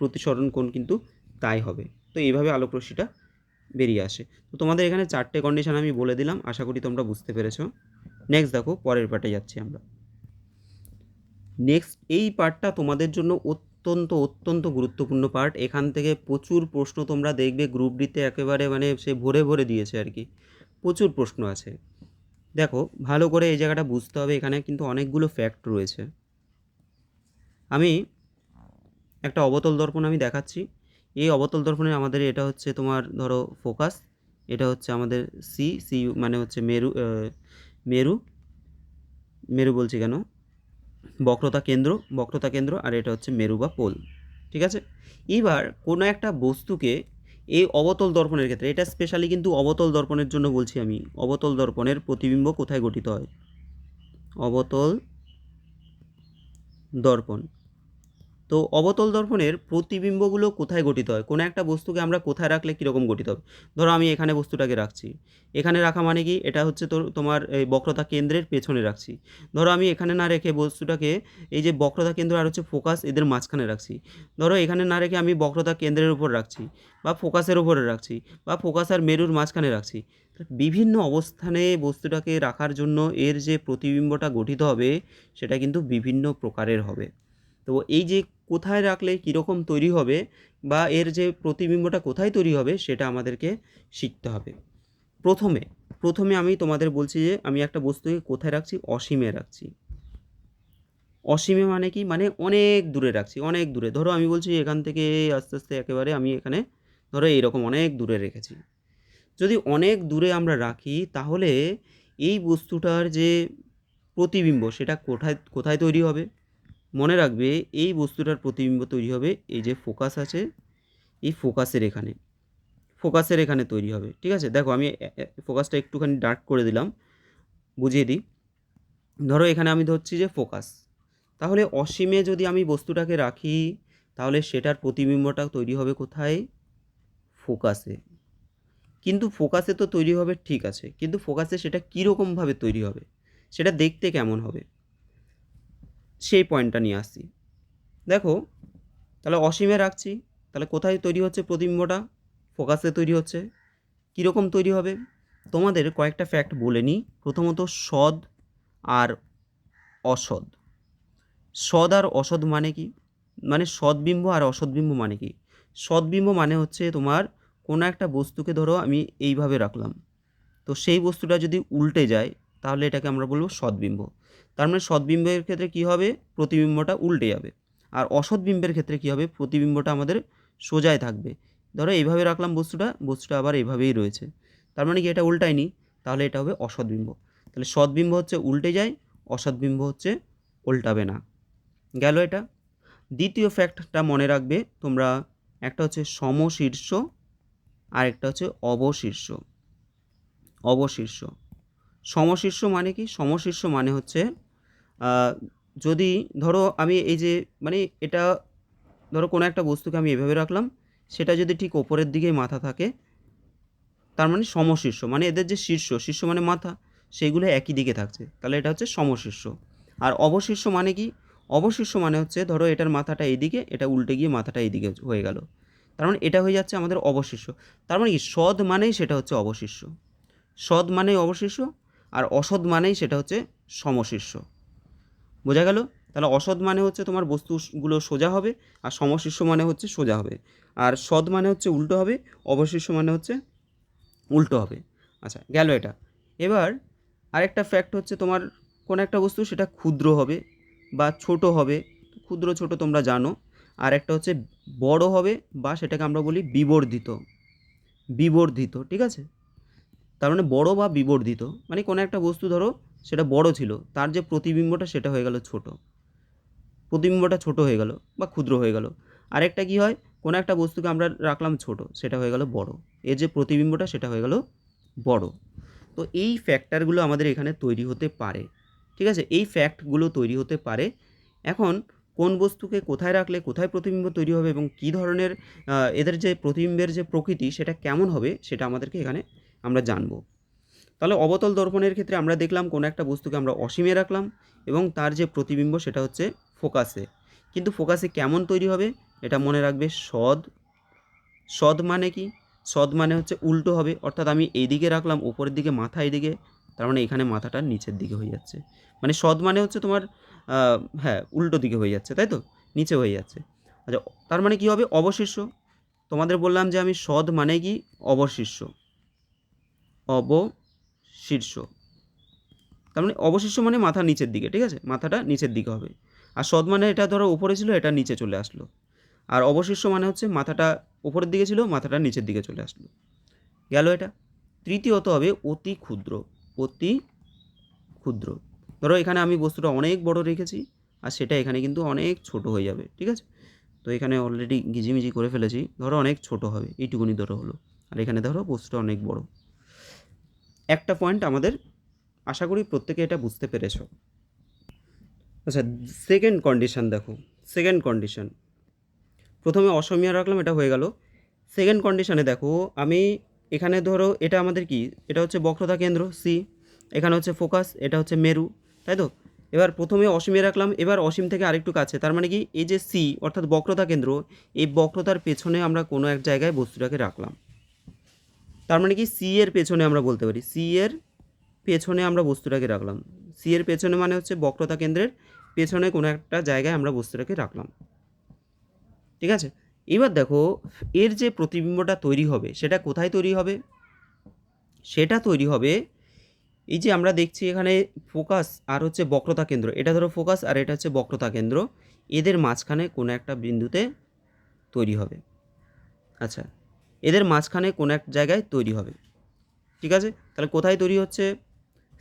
প্রতিসরণ কোণ কিন্তু তাই হবে। তো এইভাবে আলোকরশ্মিটা বেরিয়ে আসে। তো তোমাদের এখানে 4টে কন্ডিশন আমি বলে দিলাম, আশা করি তোমরা বুঝতে পেরেছো। নেক্সট দেখো, পরের পার্টে যাচ্ছি আমরা। নেক্সট এই পার্টটা তোমাদের জন্য অত্যন্ত গুরুত্বপূর্ণ পার্ট। এখান থেকে প্রচুর প্রশ্ন তোমরা দেখবে, গ্রুপ ডিতে একেবারে মানে সে ভরে ভরে দিয়েছে আর কি, প্রচুর প্রশ্ন আছে। দেখো ভালো করে এই জায়গাটা বুঝতে হবে, এখানে কিন্তু অনেকগুলো ফ্যাক্ট রয়েছে। আমি একটা অবতল দর্পণ আমি দেখাচ্ছি। এই অবতল দর্পণে আমাদের এটা হচ্ছে তোমার ধরো ফোকাস, এটা হচ্ছে আমাদের সি মানে হচ্ছে মেরু বলছি কেন, বক্রতা কেন্দ্র, আর এটা হচ্ছে মেরু বা পোল। ঠিক আছে, এবার কোনো একটা বস্তুকে এই অবতল দর্পণের ক্ষেত্রে, এটা স্পেশালি কিন্তু অবতল দর্পণের জন্য বলছি আমি, অবতল দর্পণের প্রতিবিম্ব কোথায় গঠিত হয়, অবতল দর্পণ। তো অবতল দর্পণের প্রতিবিম্বগুলো কোথায় গঠিত হয়, কোনো একটা বস্তুকে আমরা কোথায় রাখলে কীরকম গঠিত হবে। ধরো আমি এখানে বস্তুটাকে রাখছি, এখানে রাখা মানে কি, এটা হচ্ছে তোমার এই বক্রতা কেন্দ্রের পেছনে রাখছি। ধরো আমি এখানে না রেখে বস্তুটাকে এই যে বক্রতা কেন্দ্র আর হচ্ছে ফোকাস, এদের মাঝখানে রাখছি। ধরো এখানে না রেখে আমি বক্রতা কেন্দ্রের উপর রাখছি, বা ফোকাসের উপরে রাখছি, বা ফোকাস আর মেরুর মাঝখানে রাখছি। বিভিন্ন অবস্থানে বস্তুটাকে রাখার জন্য এর যে প্রতিবিম্বটা গঠিত হবে, সেটা কিন্তু বিভিন্ন প্রকারের হবে। তো এই যে কোথায় রাখলে কীরকম তৈরি হবে, বা এর যে প্রতিবিম্বটা কোথায় তৈরি হবে, সেটা আমাদেরকে শিখতে হবে। প্রথমে আমি তোমাদের বলছি যে আমি একটা বস্তুকে কোথায় রাখছি, অসীমে রাখছি। অসীমে মানে কি, মানে অনেক দূরে রাখছি, অনেক দূরে। ধরো আমি বলছি এখান থেকে আস্তে আস্তে একেবারে আমি এখানে ধরো এইরকম অনেক দূরে রেখেছি। যদি অনেক দূরে আমরা রাখি, তাহলে এই বস্তুটার যে প্রতিবিম্ব, সেটা কোথায় তৈরি হবে, মনে রাখবে এই বস্তুটার প্রতিবিম্ব তৈরি হবে এই যে ফোকাস আছে, এই ফোকাসের এখানে তৈরি হবে। ঠিক আছে, দেখো আমি ফোকাসটা একটুখানি ডার্ক করে দিলাম, বুঝিয়ে দিই। ধরো এখানে আমি ধরছি যে ফোকাস, তাহলে অসীমে যদি আমি বস্তুটাকে রাখি তাহলে সেটার প্রতিবিম্বটা তৈরি হবে কোথায়? ফোকাসে। কিন্তু ফোকাসে তো তৈরি হবে, ঠিক আছে, কিন্তু ফোকাসে সেটা কীরকমভাবে তৈরি হবে, সেটা দেখতে কেমন হবে, সেই পয়েন্টটা নিয়ে আসছি। দেখো, তাহলে অসীমে রাখছি, তাহলে কোথায় তৈরি হচ্ছে প্রতিবিম্বটা? ফোকাসে তৈরি হচ্ছে। কীরকম তৈরি হবে? তোমাদের কয়েকটা ফ্যাক্ট বলে নিই। প্রথমত সদ আর অসদ। সদ আর অসদ মানে কি? মানে সদবিম্ব আর অসদবিম্ব মানে কি? সদবিম্ব মানে হচ্ছে তোমার কোনো একটা বস্তুকে ধরো আমি এইভাবে রাখলাম, তো সেই বস্তুটা যদি উল্টে যায় তাহলে এটাকে আমরা বলবো সদবিম্ব। তার মানে সদবিম্বের ক্ষেত্রে কী হবে? প্রতিবিম্বটা উল্টে যাবে। আর অসদবিম্বের ক্ষেত্রে কী হবে? প্রতিবিম্বটা আমাদের সোজাই থাকবে। ধরো এইভাবে রাখলাম বস্তুটা, বস্তুটা আবার এইভাবেই রয়েছে, তার মানে কি এটা উল্টায়নি, তাহলে এটা হবে অসদবিম্ব। তাহলে সদবিম্ব হচ্ছে উল্টে যায়, অসদবিম্ব হচ্ছে উল্টাবে না। গেল এটা। দ্বিতীয় ফ্যাক্টটা মনে রাখবে তোমরা, একটা হচ্ছে সমশীর্ষ আর একটা হচ্ছে অবশীর্ষ। অবশীর্ষ, সমশীর্ষ মানে কি? সমশীর্ষ মানে হচ্ছে যদি ধরো আমি এই যে মানে এটা ধরো কোনো একটা বস্তুকে আমি এভাবে রাখলাম, সেটা যদি ঠিক ওপরের দিকে মাথা থাকে, তার মানে সমশীর্ষ, মানে এদের যে শীর্ষ, শীর্ষ মানে মাথা, সেইগুলো একই দিকে থাকছে, তাহলে এটা হচ্ছে সমশীর্ষ। আর অবশীর্ষ মানে কি? অবশীর্ষ মানে হচ্ছে ধরো এটার মাথাটা এইদিকে, এটা উল্টে গিয়ে মাথাটা এইদিকে হয়ে গেল, তার মানে এটা হয়ে যাচ্ছে আমাদের অবশীর্ষ। তার মানে কি সদ মানেই সেটা হচ্ছে অবশীর্ষ, সদ মানেই অবশীর্ষ, আর অসৎ মানেই সেটা হচ্ছে সমশীর্ষ। বোঝা গেল? তাহলে অসৎ মানে হচ্ছে তোমার বস্তুগুলো সোজা হবে, আর সমশীর্ষ মানে হচ্ছে সোজা হবে, আর সদ মানে হচ্ছে উল্টো হবে, অবশীর্ষ মানে হচ্ছে উল্টো হবে। আচ্ছা, গেল এটা। এবার আরেকটা ফ্যাক্ট হচ্ছে তোমার কোনো একটা বস্তু সেটা ক্ষুদ্র হবে বা ছোট হবে, ক্ষুদ্র ছোট তোমরা জানো। আর একটা হচ্ছে বড় হবে বা সেটাকে আমরা বলি বিবর্ধিত। বিবর্ধিত, ঠিক আছে? তার মানে বড় বা বিবর্ধিত মানে কোনো একটা বস্তু ধরো সেটা বড় ছিল, তার যে প্রতিবিম্বটা সেটা হয়ে গেল ছোট, প্রতিবিম্বটা ছোট হয়ে গেল বা ক্ষুদ্র হয়ে গেল। আরেকটা কি হয়? কোনো একটা বস্তুকে আমরা রাখলাম ছোট, সেটা হয়ে গেল বড়, এর যে প্রতিবিম্বটা সেটা হয়ে গেল বড়। তো এই ফ্যাক্টরগুলো আমাদের এখানে তৈরি হতে পারে, ঠিক আছে? এই ফ্যাক্টগুলো তৈরি হতে পারে। এখন কোন বস্তুকে কোথায় রাখলে কোথায় প্রতিবিম্ব তৈরি হবে এবং কী ধরনের এদের যে প্রতিবিম্বের যে প্রকৃতি সেটা কেমন হবে, সেটা আমাদেরকে এখানে আমরা জানবো। তাহলে অবতল দর্পণের ক্ষেত্রে আমরা দেখলাম কোনো একটা বস্তুকে আমরা অসীমে রাখলাম এবং তার যে প্রতিবিম্ব সেটা হচ্ছে ফোকাসে। কিন্তু ফোকাসে কেমন তৈরি হবে এটা মনে রাখবে, সদ। সদ মানে কি? সদ মানে হচ্ছে উল্টো হবে, অর্থাৎ আমি এইদিকে রাখলাম উপরের দিকে, মাথা এইদিকে, তার মানে এখানে মাথাটা নিচের দিকে হয়ে যাচ্ছে। মানে সদ মানে হচ্ছে তোমার হ্যাঁ উল্টো দিকে হয়ে যাচ্ছে, তাই তো, নিচে হয়ে যাচ্ছে। আচ্ছা, তার মানে কি হবে? অবশীর্ষ। তোমাদের বললাম যে আমি সদ মানে কি? অবশীর্ষ। অবশীর্ষ, তার মানে অবশিষ্ট মানে মাথা নিচের দিকে, ঠিক আছে, মাথাটা নিচের দিকে হবে। আর সদ মানে এটা ধরো উপরে ছিল, এটা নিচে চলে আসলো। আর অবশিষ্ট মানে হচ্ছে মাথাটা উপরের দিকে ছিল, মাথাটা নিচের দিকে চলে আসলো। গেল এটা। তৃতীয়ত হবে অতি ক্ষুদ্র। অতি ক্ষুদ্র, ধরো এখানে আমি বস্তুটা অনেক বড় রেখেছি আর সেটা এখানে কিন্তু অনেক ছোট হয়ে যাবে, ঠিক আছে? তো এখানে অলরেডি গিজিমিজি করে ফেলেছি, ধরো অনেক ছোট হবে, এইটুকুনি ধরো হলো, আর এখানে ধরো বস্তুটা অনেক বড়। একটা পয়েন্ট আমাদের আশা করি প্রত্যেকে এটা বুঝতে পেরেছ। আচ্ছা, সেকেন্ড কন্ডিশন দেখো। সেকেন্ড কন্ডিশন, প্রথমে অসমীয়া রাখলাম, এটা হয়ে গেল। সেকেন্ড কন্ডিশনে দেখো, আমি এখানে ধরো এটা আমাদের কি, এটা হচ্ছে বক্রতা কেন্দ্র সি, এখানে হচ্ছে ফোকাস, এটা হচ্ছে মেরু, তাই তো? এবার প্রথমে অসীমে রাখলাম, এবার অসীম থেকে আরেকটু কাছে, তার মানে কি এই যে সি অর্থাৎ বক্রতা কেন্দ্র, এই বক্রতার পেছনে আমরা কোনো এক জায়গায় বস্তুটাকে রাখলাম। তার মানে কি সি এর পেছনে আমরা বলতে পারি, সি এর পেছনে আমরা বস্তুটাকে রাখলাম। সি এর পেছনে মানে হচ্ছে বক্রতা কেন্দ্রের পেছনে কোনো একটা জায়গায় আমরা বস্তুটাকে রাখলাম, ঠিক আছে? এবার দেখো, এর যে প্রতিবিম্বটা তৈরি হবে সেটা কোথায় তৈরি হবে? সেটা তৈরি হবে এই যে আমরা দেখছি এখানে ফোকাস আর হচ্ছে বক্রতা কেন্দ্র, এটা ধরো ফোকাস আর এটা হচ্ছে বক্রতা কেন্দ্র, এদের মাঝখানে কোনো একটা বিন্দুতে তৈরি হবে। আচ্ছা, এদের মাঝখানে কোনো এক জায়গায় তৈরি হবে, ঠিক আছে? তাহলে কোথায় তৈরি হচ্ছে?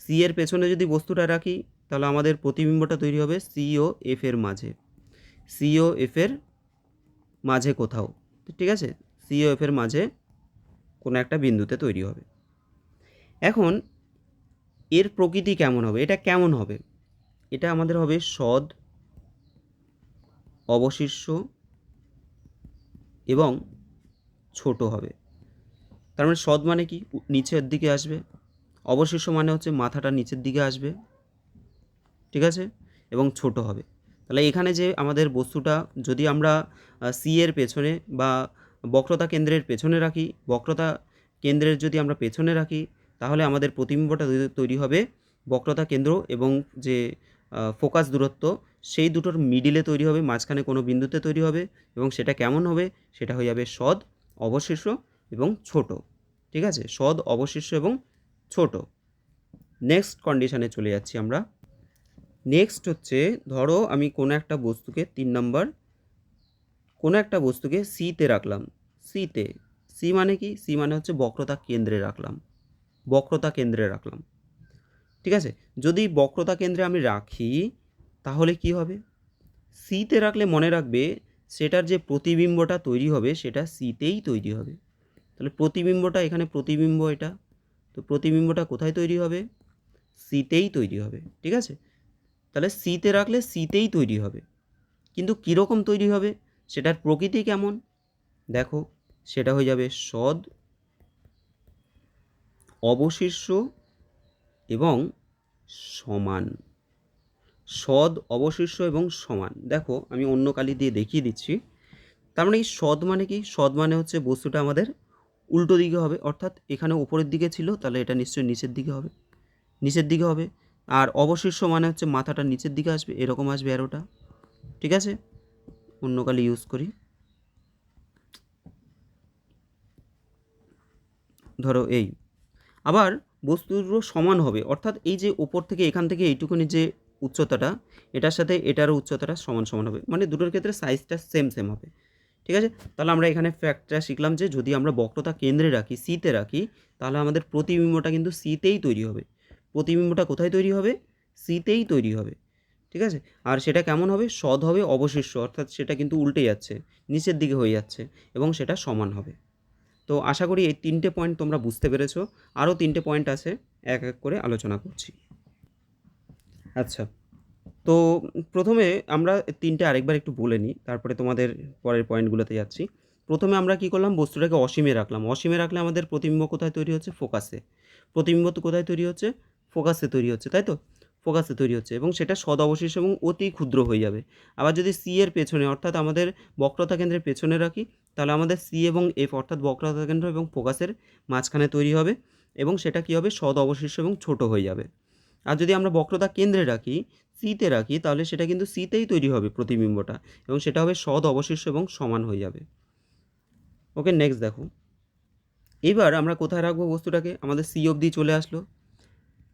সি এর পেছনে যদি বস্তুটা রাখি তাহলে আমাদের প্রতিবিম্বটা তৈরি হবে সি ও এফ এর মাঝে, সি ও এফ এর মাঝে কোথাও, ঠিক আছে? সি ও এফ এর মাঝে কোনো একটা বিন্দুতে তৈরি হবে। এখন এর প্রকৃতি কেমন হবে, এটা কেমন হবে? এটা আমাদের হবে সদ, অবশিষ্য এবং ছোট হবে। তার মানে সদ মানে কি, নিচের দিকে আসবে, অবশিষ্য মানে হচ্ছে মাথাটা নিচের দিকে আসবে, ঠিক আছে, এবং ছোট হবে। তাহলে এখানে যে আমাদের বস্তুটা যদি আমরা সি এর পেছনে বা বক্রতা কেন্দ্রের পেছনে রাখি, বক্রতা কেন্দ্রের যদি আমরা পেছনে রাখি, তাহলে আমাদের প্রতিবিম্বটা তৈরি হবে বক্রতা কেন্দ্র এবং যে ফোকাস দূরত্ব সেই দুটোর মিডিলে তৈরি হবে, মাঝখানে কোনো বিন্দুতে তৈরি হবে, এবং সেটা কেমন হবে, সেটা হয়ে যাবে সদ, অবশিষ্য এবং ছোট। ঠিক আছে, সদ, অবশিষ্য এবং ছোট। নেক্সট কন্ডিশনে চলে যাচ্ছি আমরা। নেক্সট হচ্ছে, ধরো আমি কোনো একটা বস্তুকে 3 নম্বর, কোনো একটা বস্তুকে সিতে রাখলাম, সিতে, সি মানে কি, সি মানে হচ্ছে বক্রতা কেন্দ্রে রাখলাম, বক্রতা কেন্দ্রে রাখলাম, ঠিক আছে। যদি বক্রতা কেন্দ্রে আমি রাখি তাহলে কি হবে, সিতে রাখলে মনে রাখবে সেটার যে প্রতিবিম্বটা তৈরি হবে সেটা সিতেই তৈরি হবে। তাহলে প্রতিবিম্বটা এখানে প্রতিবিম্ব এটা, তো প্রতিবিম্বটা কোথায় তৈরি হবে, সিতেই তৈরি হবে, ঠিক আছে। তাহলে সিতে রাখলে সিতেই তৈরি হবে, কিন্তু কীরকম তৈরি হবে, সেটার প্রকৃতি কেমন, দেখো সেটা হয়ে যাবে সদ, অবশিষ্য এবং সমান। সদ, অবশিষ্য এবং সমান। দেখো আমি অন্য কালি দিয়ে দেখিয়ে দিচ্ছি। তার মানে এই সদ মানে কি, সদ মানে হচ্ছে বস্তুটা আমাদের উল্টো দিকে হবে, অর্থাৎ এখানে উপরের দিকে ছিল, তাহলে এটা নিশ্চয়ই নিচের দিকে হবে, নিচের দিকে হবে। আর অবশিষ্য মানে হচ্ছে মাথাটা নিচের দিকে আসবে, এরকম আসবে অ্যারোটা, ঠিক আছে। অন্য কালি ইউজ করি, ধরো এই। আবার বস্তুগুলো সমান হবে, অর্থাৎ এই যে উপর থেকে এখান থেকে এইটুকুনি যে উচ্চতাটা, এটার সাথে এটারও উচ্চতাটা সমান সমান হবে, মানে দুটোর ক্ষেত্রে সাইজটা সেম সেম হবে, ঠিক আছে। তাহলে আমরা এখানে ফ্যাক্টটা শিখলাম যে যদি আমরা বক্রতা কেন্দ্রে রাখি, সিতে রাখি, তাহলে আমাদের প্রতিবিম্বটা কিন্তু সিতেই তৈরি হবে। প্রতিবিম্বটা কোথায় তৈরি হবে, সিতেই তৈরি হবে, ঠিক আছে। আর সেটা কেমন হবে, সদ হবে, অবশিষ্য, অর্থাৎ সেটা কিন্তু উল্টে যাচ্ছে, নিচের দিকে হয়ে যাচ্ছে, এবং সেটা সমান হবে। তো আশা করি এই 3টে পয়েন্ট তোমরা বুঝতে পেরেছো। আরও 3টে পয়েন্ট আছে, এক এক করে আলোচনা করছি। আচ্ছা, তো প্রথমে আমরা 3টে আরেকবার একটু বলে নিই, তারপরে তোমাদের পরের পয়েন্টগুলোতে যাচ্ছি। প্রথমে আমরা কী করলাম, বস্তুটাকে অসীমে রাখলাম। অসীমে রাখলে আমাদের প্রতিবিম্ব কোথায় তৈরি হচ্ছে, ফোকাসে। প্রতিবিম্ব তো কোথায় তৈরি হচ্ছে, ফোকাসে তৈরি হচ্ছে, তাই তো, ফোকাসে তৈরি হচ্ছে, এবং সেটা সদ, অবশিষ্ট এবং অতি ক্ষুদ্র হয়ে যাবে। আবার যদি সি এর পেছনে, অর্থাৎ আমাদের বক্রতা কেন্দ্রের পেছনে রাখি, তাহলে আমাদের সি এবং এফ, অর্থাৎ বক্রতা কেন্দ্র এবং ফোকাসের মাঝখানে তৈরি হবে, এবং সেটা কী হবে, সদ, অবশিষ্ট এবং ছোট হয়ে যাবে। আর যদি আমরা বক্রতা কেন্দ্রে রাখি, সিতে রাখি, তাহলে সেটা কিন্তু সিতেই তৈরি হবে প্রতিবিম্বটা, এবং সেটা হবে সদ, অবশিষ্ট এবং সমান হয়ে যাবে। ওকে, নেক্সট দেখো, এবার আমরা কোথায় রাখবো বস্তুটাকে, আমাদের সি অবধি চলে আসলো।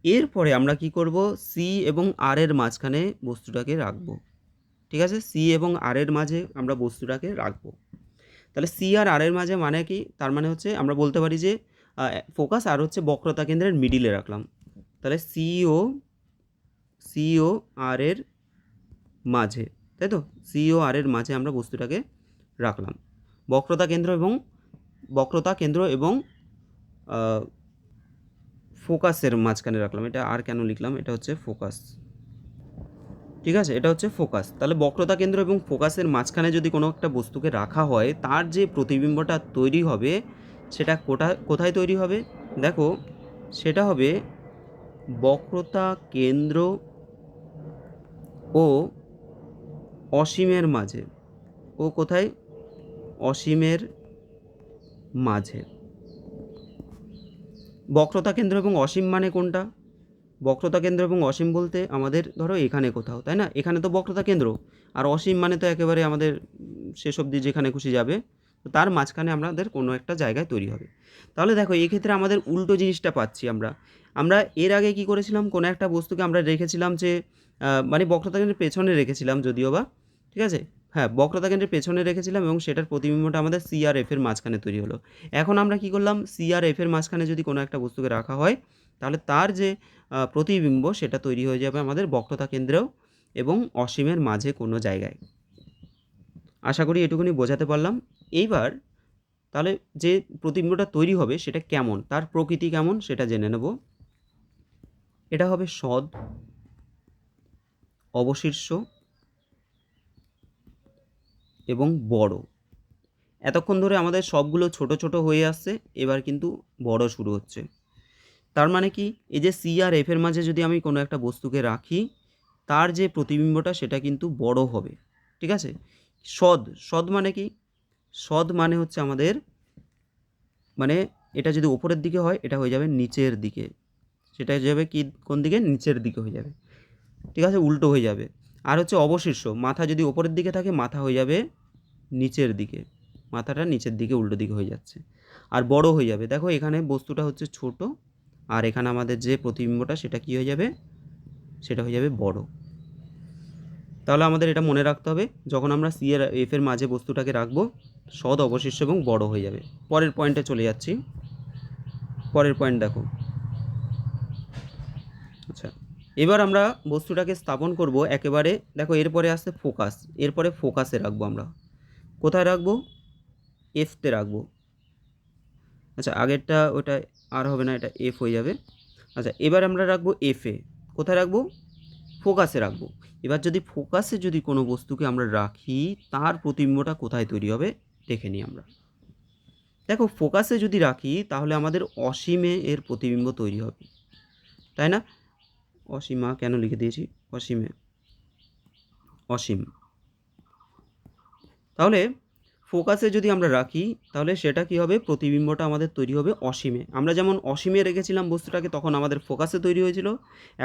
এরপরে আমরা কি করব, সি এবং আর এর মাঝখানে বস্তুটাকে রাখবো, ঠিক আছে। সি এবং আর এর মাঝে আমরা বস্তুটাকে রাখবো। তাহলে সি আর আর এর মাঝে মানে কি, তার মানে হচ্ছে আমরা বলতে পারি যে ফোকাস আর হচ্ছে বক্রতা কেন্দ্রের মিডিলে রাখলাম। তাহলে সিও আর এর মাঝে, তাই তো, সিও আর এর মাঝে আমরা বস্তুটাকে রাখলাম, বক্রতা কেন্দ্র এবং ফোকাসের মাঝখানে রাখলাম। এটা আর কেন লিখলাম, এটা হচ্ছে ফোকাস, ঠিক আছে, এটা হচ্ছে ফোকাস। তাহলে বক্রতা কেন্দ্র এবং ফোকাসের মাঝখানে যদি কোনো একটা বস্তুকে রাখা হয়, তার যে প্রতিবিম্বটা তৈরি হবে সেটা কোথায় তৈরি হবে, দেখো সেটা হবে বক্রতা কেন্দ্র ও অসীমের মাঝে। ও কোথায়, অসীমের মাঝে। বক্রতা কেন্দ্র এবং অসীম মানে কোনটা, বক্রতা কেন্দ্র এবং অসীম বলতে আমাদের ধরো এখানে কোথাও, তাই না, এখানে তো বক্রতা কেন্দ্র, আর অসীম মানে তো একেবারে আমাদের শেষ অবধি যেখানে খুশি যাবে, তো তার মাঝখানে আমাদের কোনো একটা জায়গায় তৈরি হবে। তাহলে দেখো এই ক্ষেত্রে আমাদের উল্টো জিনিসটা পাচ্ছি আমরা। আমরা এর আগে কি করেছিলাম, কোনো একটা বস্তুকে আমরা রেখেছিলাম যে মানে বক্রতা কেন্দ্রের পেছনে রেখেছিলাম যদিও বা, ঠিক আছে, হ্যাঁ বক্রতা কেন্দ্রের পেছনে রেখেছিলাম, এবং সেটার প্রতিবিম্বটা আমাদের সি আর এফের মাঝখানে তৈরি হলো। এখন আমরা কি করলাম, সি আর এফের মাঝখানে যদি কোনো একটা বস্তুকে রাখা হয়, তাহলে তার যে প্রতিবিম্ব সেটা তৈরি হয়ে যাবে আমাদের বক্রতা কেন্দ্রেও এবং অসীমের মাঝে কোনো জায়গায়। আশা করি এটুকুনি বোঝাতে পারলাম। এইবার তাহলে যে প্রতিবিম্বটা তৈরি হবে সেটা কেমন, তার প্রকৃতি কেমন সেটা জেনে নেব। এটা হবে সদ, অবশীর্ষ এবং বড়। এতক্ষণ ধরে আমাদের সবগুলো ছোট ছোট হয়ে আসছে, এবার কিন্তু বড় শুরু হচ্ছে। তার মানে কি, এই যে সি আর এফের মাঝে যদি আমি কোনো একটা বস্তুকে রাখি, তার যে প্রতিবিম্বটা সেটা কিন্তু বড় হবে। ঠিক আছে? সদ, সদ মানে কি? সদ মানে হচ্ছে আমাদের, মানে এটা যদি ওপরের দিকে হয় এটা হয়ে যাবে নিচের দিকে, সেটা হয়ে যাবে কি, কোন দিকে? নিচের দিকে হয়ে যাবে। ঠিক আছে? উল্টো হয়ে যাবে। আর হচ্ছে অবশীর্ষ, মাথা যদি ওপরের দিকে থাকে মাথা হয়ে যাবে নিচের দিকে, মাথাটা নিচের দিকে উল্টো দিকে হয়ে যাচ্ছে। আর বড় হয়ে যাবে, দেখো এখানে বস্তুটা হচ্ছে ছোট, আর এখানে আমাদের যে প্রতিবিম্বটা সেটা কি হয়ে যাবে? সেটা হয়ে যাবে বড়। তাহলে আমাদের এটা মনে রাখতে হবে, যখন আমরা সি আর এফ এর মাঝে বস্তুটাকে রাখবো, সদ, অবশিষ্ট এবং বড় হয়ে যাবে। পরের পয়েন্টে চলে যাচ্ছি। পরের পয়েন্ট দেখো। আচ্ছা, এবার আমরা বস্তুটাকে স্থাপন করব একেবারে, দেখো এরপরে আসছে ফোকাস, এরপরে ফোকাসে রাখবো আমরা। কোথায় রাখবো? এফতে রাখবো। আচ্ছা, আগেরটা ওটা আর হবে না, এটা এফ হয়ে যাবে। আচ্ছা, এবার আমরা রাখবো এফে। কোথায় রাখবো? ফোকাসে রাখবো। এবার যদি ফোকাসে যদি কোনো বস্তুকে আমরা রাখি, তার প্রতিবিম্বটা কোথায় তৈরি হবে দেখে নিই আমরা। দেখো ফোকাসে যদি রাখি তাহলে আমাদের অসীমে এর প্রতিবিম্ব তৈরি হবে, তাই না? অসীমা কেন লিখে দিয়েছি? অসীমে, অসীম। তাহলে ফোকাসে যদি আমরা রাখি তাহলে সেটা কি হবে? প্রতিবিম্বটা আমাদের তৈরি হবে অসীমে। আমরা যেমন অসীমে রেখেছিলাম বস্তুটাকে, তখন আমাদের ফোকাসে তৈরি হয়েছিল।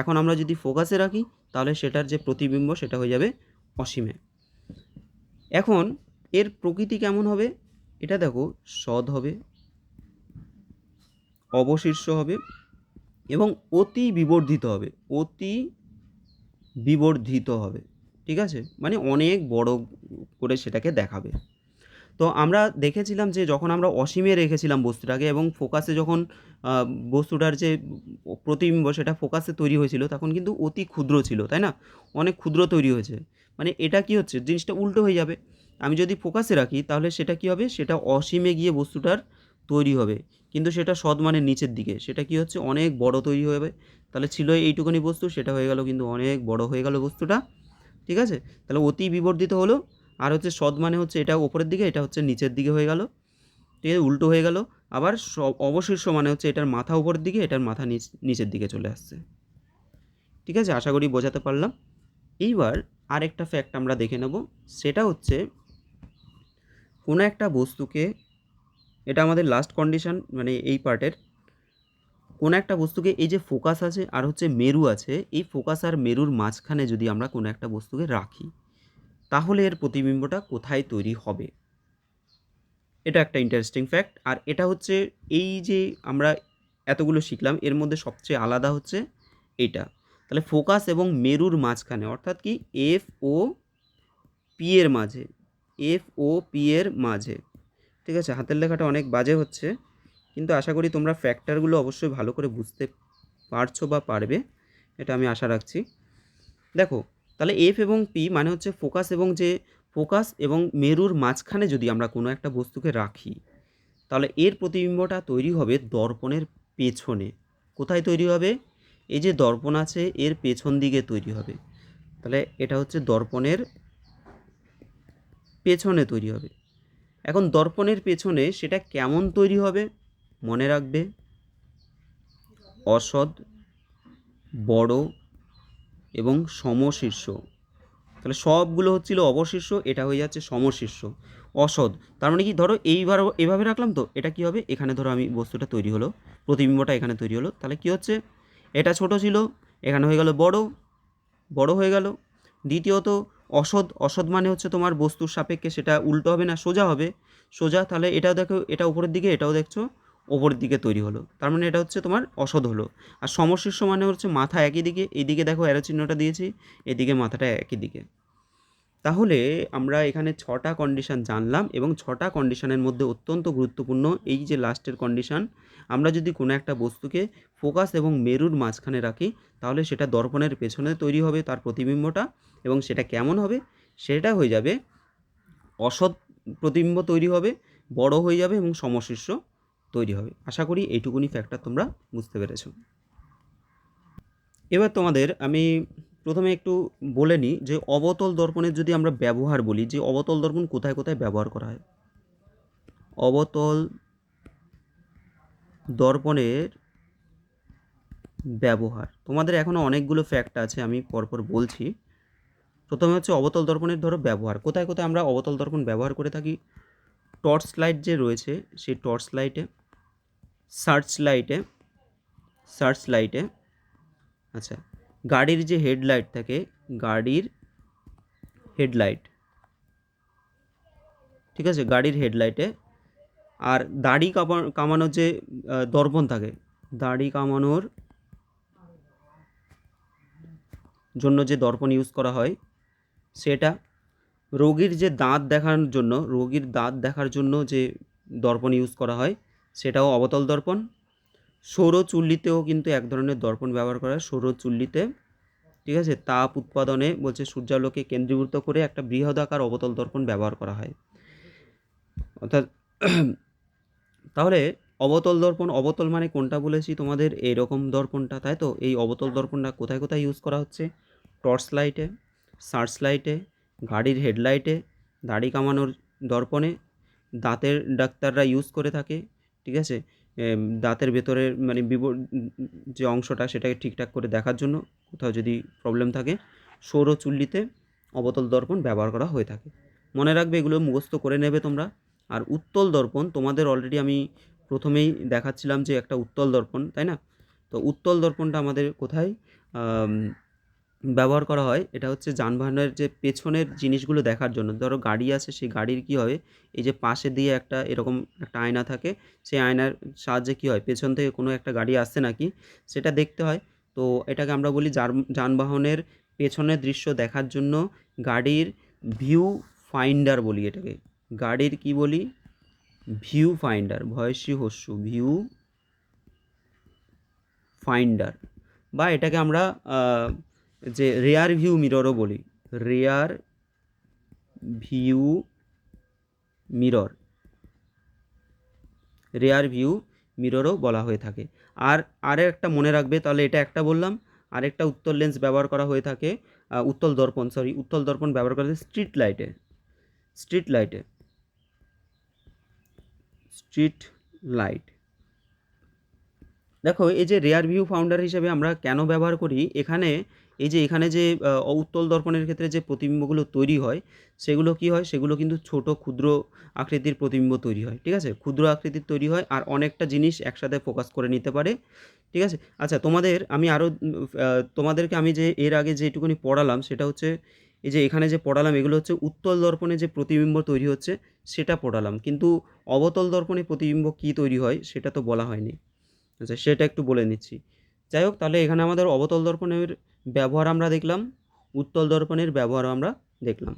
এখন আমরা যদি ফোকাসে রাখি তাহলে সেটার যে প্রতিবিম্ব সেটা হয়ে যাবে অসীমে। এখন এর প্রকৃতি কেমন হবে? এটা দেখো, সদ হবে, অবশীর্ষ হবে এবং অতি বিবর্ধিত হবে। অতি বিবর্ধিত হবে। ঠিক আছে? মানে অনেক বড় করে সেটাকে দেখাবে। তো আমরা দেখেছিলাম যে যখন আমরা অসীমে রেখেছিলাম বস্তুটাকে এবং ফোকাসে যখন বস্তুটার যে প্রতিবিম্ব সেটা ফোকাসে তৈরি হয়েছিল, তখন কিন্তু অতি ক্ষুদ্র ছিল, তাই না? অনেক ক্ষুদ্র তৈরি হয়েছে। মানে এটা কি হচ্ছে? জিনিসটা উল্টো হয়ে যাবে। আমি যদি ফোকাসে রাখি তাহলে সেটা কি হবে? সেটা অসীমে গিয়ে বস্তুটার তৈরি হবে। কিন্তু সেটা সৎ মানে নিচের দিকে, সেটা কি হচ্ছে? অনেক বড় তৈরি হবে। তাহলে ছিল এইটুকুনি বস্তু, সেটা হয়ে গেল কিন্তু অনেক বড় হয়ে গেল বস্তুটা। ঠিক আছে? তাহলে অতি বিবর্ধিত হলো। আর হচ্ছে সৎ মানে হচ্ছে এটা উপরের দিকে, এটা হচ্ছে নিচের দিকে হয়ে গেল। ঠিক আছে? উল্টো হয়ে গেল। আবার অবশীর্ষ মানে হচ্ছে এটার মাথা উপরের দিকে, এটার মাথা নিচের দিকে চলে আসছে। ঠিক আছে? আশা করি বোঝাতে পারলাম। এইবার আরেকটা ফ্যাক্ট আমরা দেখে নেব, সেটা হচ্ছে কোনো একটা বস্তুকে, এটা আমাদের লাস্ট কন্ডিশন মানে এই পার্টের, কোনো একটা বস্তুকে, এই যে ফোকাস আছে আর হচ্ছে মেরু আছে, এই ফোকাস আর মেরুর মাঝখানে যদি আমরা কোনো একটা বস্তুকে রাখি তাহলে এর প্রতিবিম্বটা কোথায় তৈরি হবে? এটা একটা ইন্টারেস্টিং ফ্যাক্ট। আর এটা হচ্ছে, এই যে আমরা এতগুলো শিখলাম এর মধ্যে সবচেয়ে আলাদা হচ্ছে এটা। তাহলে ফোকাস এবং মেরুর মাঝখানে, অর্থাৎ কি এফ ও পি এর মাঝে, এফ ও পি এর মাঝে। ঠিক আছে? হাতের লেখাটা অনেক বাজে হচ্ছে, কিন্তু আশা করি তোমরা ফ্যাক্টরগুলো অবশ্যই ভালো করে বুঝতে পারছো বা পারবে, এটা আমি আশা রাখছি। দেখো, তাহলে এফ এবং পি মানে হচ্ছে ফোকাস, এবং যে ফোকাস এবং মেরুর মাঝখানে যদি আমরা কোনো একটা বস্তুকে রাখি তাহলে এর প্রতিবিম্বটা তৈরি হবে দর্পণের পেছনে। কোথায় তৈরি হবে? এই যে দর্পণ আছে এর পেছন দিকে তৈরি হবে। তাহলে এটা হচ্ছে দর্পণের পেছনে তৈরি হবে। এখন দর্পণের পেছনে সেটা কেমন তৈরি হবে? মনে রাখবে, অসৎ, বড় এবং সমশীর্ষ। তাহলে সবগুলো হচ্ছিল অবশীর্ষ, এটা হয়ে যাচ্ছে সমশীর্ষ। অসৎ তার মানে কি, ধরো এইবার এভাবে রাখলাম, তো এটা কি হবে? এখানে ধরো আমি বস্তুটা তৈরি হলো, প্রতিবিম্বটা এখানে তৈরি হলো, তাহলে কি হচ্ছে? এটা ছোট ছিল, এখানে হয়ে গেল বড়, বড় হয়ে গেল। দ্বিতীয়ত অসৎ, অসৎ মানে হচ্ছে তোমার বস্তুর সাপেক্ষে সেটা উল্টো হবে না, সোজা হবে। সোজা, তাহলে এটাও দেখো, এটা উপরের দিকে, এটাও দেখছো ওপরের দিকে তৈরি হলো, তার মানে এটা হচ্ছে তোমার অসৎ হলো। আর সমশীর্ষ মানে হচ্ছে মাথা একই দিকে, এইদিকে দেখো অ্যারো চিহ্নটা দিয়েছি, এদিকে মাথাটা একই দিকে। তাহলে আমরা এখানে 6টা কন্ডিশন জানলাম, এবং 6টা কন্ডিশনের মধ্যে অত্যন্ত গুরুত্বপূর্ণ এই যে লাস্টের কন্ডিশন, আমরা যদি কোনো একটা বস্তুকে ফোকাস এবং মেরুর মাঝখানে রাখি তাহলে সেটা দর্পণের পেছনে তৈরি হবে তার প্রতিবিম্বটা, এবং সেটা কেমন হবে? সেটা হয়ে যাবে অসৎ প্রতিবিম্ব তৈরি হবে, বড় হয়ে যাবে এবং সমশীর্ষ তৈরি হবে। আশা করি এইটুকুনি ফ্যাক্টর তোমরা বুঝতে পেরেছো। এবার তোমাদের আমি প্রথমে একটু বলে নিই যে অবতল দর্পণের যদি আমরা ব্যবহার বলি, যে অবতল দর্পণ কোথায় কোথায় ব্যবহার করা হয়। অবতল দর্পণের ব্যবহার, তোমাদের এখনও অনেকগুলো ফ্যাক্ট আছে, আমি পরপর বলছি। প্রথমে হচ্ছে অবতল দর্পণের ধরো ব্যবহার, কোথায় কোথায় আমরা অবতল দর্পণ ব্যবহার করে থাকি। টর্চ লাইট যে রয়েছে সেই টর্চ লাইটে, সার্চ লাইটে, আচ্ছা, গাড়ির যে হেডলাইট থাকে, গাড়ির হেডলাইট, ঠিক আছে, গাড়ির হেডলাইটে। আর দাড়ি কামানোর যে দর্পণ থাকে, দাড়ি কামানোর জন্য যে দর্পণ ইউজ করা হয় সেটা। রোগীর যে দাঁত দেখার জন্য যে দর্পণ ইউজ করা হয় সেটাও অবতল দর্পণ। সৌরচুল্লিতেও কিন্তু এক ধরনের দর্পণ ব্যবহার করা হয়, সৌরচুল্লিতে, ঠিক আছে, তাপ উৎপাদনে বলছে সূর্যালোকে কেন্দ্রীভূত করে একটা বৃহদাকার অবতল দর্পণ ব্যবহার করা হয়। অর্থাৎ তাহলে অবতল দর্পণ, অবতল মানে কোনটা বলেছি তোমাদের, এইরকম দর্পণটা, তাই তো? এই অবতল দর্পণটা কোথায় কোথায় ইউজ করা হচ্ছে? টর্চ লাইটে, সার্চ লাইটে, গাড়ির হেডলাইটে, দাড়ি কামানোর দর্পণে, দাঁতের ডাক্তাররা ইউজ করে থাকে, ঠিক আছে, দাঁতের ভেতরের মানে যে অংশটা সেটাকে ঠিকঠাক করে দেখার জন্য, কোথাও যদি প্রবলেম থাকে। সৌরচুল্লিতে অবতল দর্পণ ব্যবহার করা হয়ে থাকে। মনে রাখবে, এগুলো মুখস্থ করে নেবে তোমরা। আর উত্তল দর্পণ তোমাদের অলরেডি আমি প্রথমেই দেখাচ্ছিলাম যে একটা উত্তল দর্পণ, তাই না? তো উত্তল দর্পণটা আমাদের কোথায় ব্যবহার করা হয়? এটা হচ্ছে যানবাহনের যে পেছনের জিনিসগুলো দেখার জন্য। ধরো গাড়ি আছে, সেই গাড়ির কী হবে, এই যে পাশে দিয়ে একটা এরকম একটা আয়না থাকে, সেই আয়নার সাহায্যে কী হয়, পেছন থেকে কোনো একটা গাড়ি আসছে নাকি সেটা দেখতে হয়। তো এটাকে আমরা বলি যানবাহনের পেছনের দৃশ্য দেখার জন্য গাড়ির ভিউ ফাইন্ডার বলি এটাকে। গাড়ির কি বলি? ভিউ ফাইন্ডার, ভয়সী হস্যু, ভিউ ফাইন্ডার। বা এটাকে আমরা যে রেয়ার ভিউ মিররও বলি, rear view mirror, rear view মিররও বলা হয়ে থাকে। আর একটা মনে রাখবে, তাহলে এটা একটা বললাম। আরেকটা উত্তল লেন্স ব্যবহার করা হয়ে থাকে, উত্তল দর্পণ ব্যবহার করা হয় স্ট্রিট লাইট। দেখো, এই যে রেয়ার ভিউ ফাউন্ডার হিসেবে আমরা কেন ব্যবহার করি, এখানে যে উত্তল দর্পণের ক্ষেত্রে যে প্রতিবিম্বগুলো তৈরি হয় সেগুলো কি হয়, সেগুলো কিন্তু ছোট ক্ষুদ্র আকৃতির প্রতিবিম্ব তৈরি হয়, ঠিক আছে, ক্ষুদ্র আকৃতির তৈরি হয়, আর অনেকটা জিনিস একসাথে ফোকাস করে নিতে পারে, ঠিক আছে। আচ্ছা, তোমাদেরকে আমি যে এর আগে যেটুকুনি পড়ালাম সেটা হচ্ছে, এই যে এখানে যে পড়ালাম এগুলো হচ্ছে উত্তল দর্পণে যে প্রতিবিম্ব তৈরি হচ্ছে সেটা পড়ালাম, কিন্তু অবতল দর্পণে প্রতিবিম্ব কী তৈরি হয় সেটা তো বলা হয়নি। আচ্ছা, সেটা একটু বলে নিচ্ছি। যাই হোক, তাহলে এখানে আমাদের অবতল দর্পণের ব্যবহার আমরা দেখলাম, উত্তল দর্পণের ব্যবহার আমরা দেখলাম।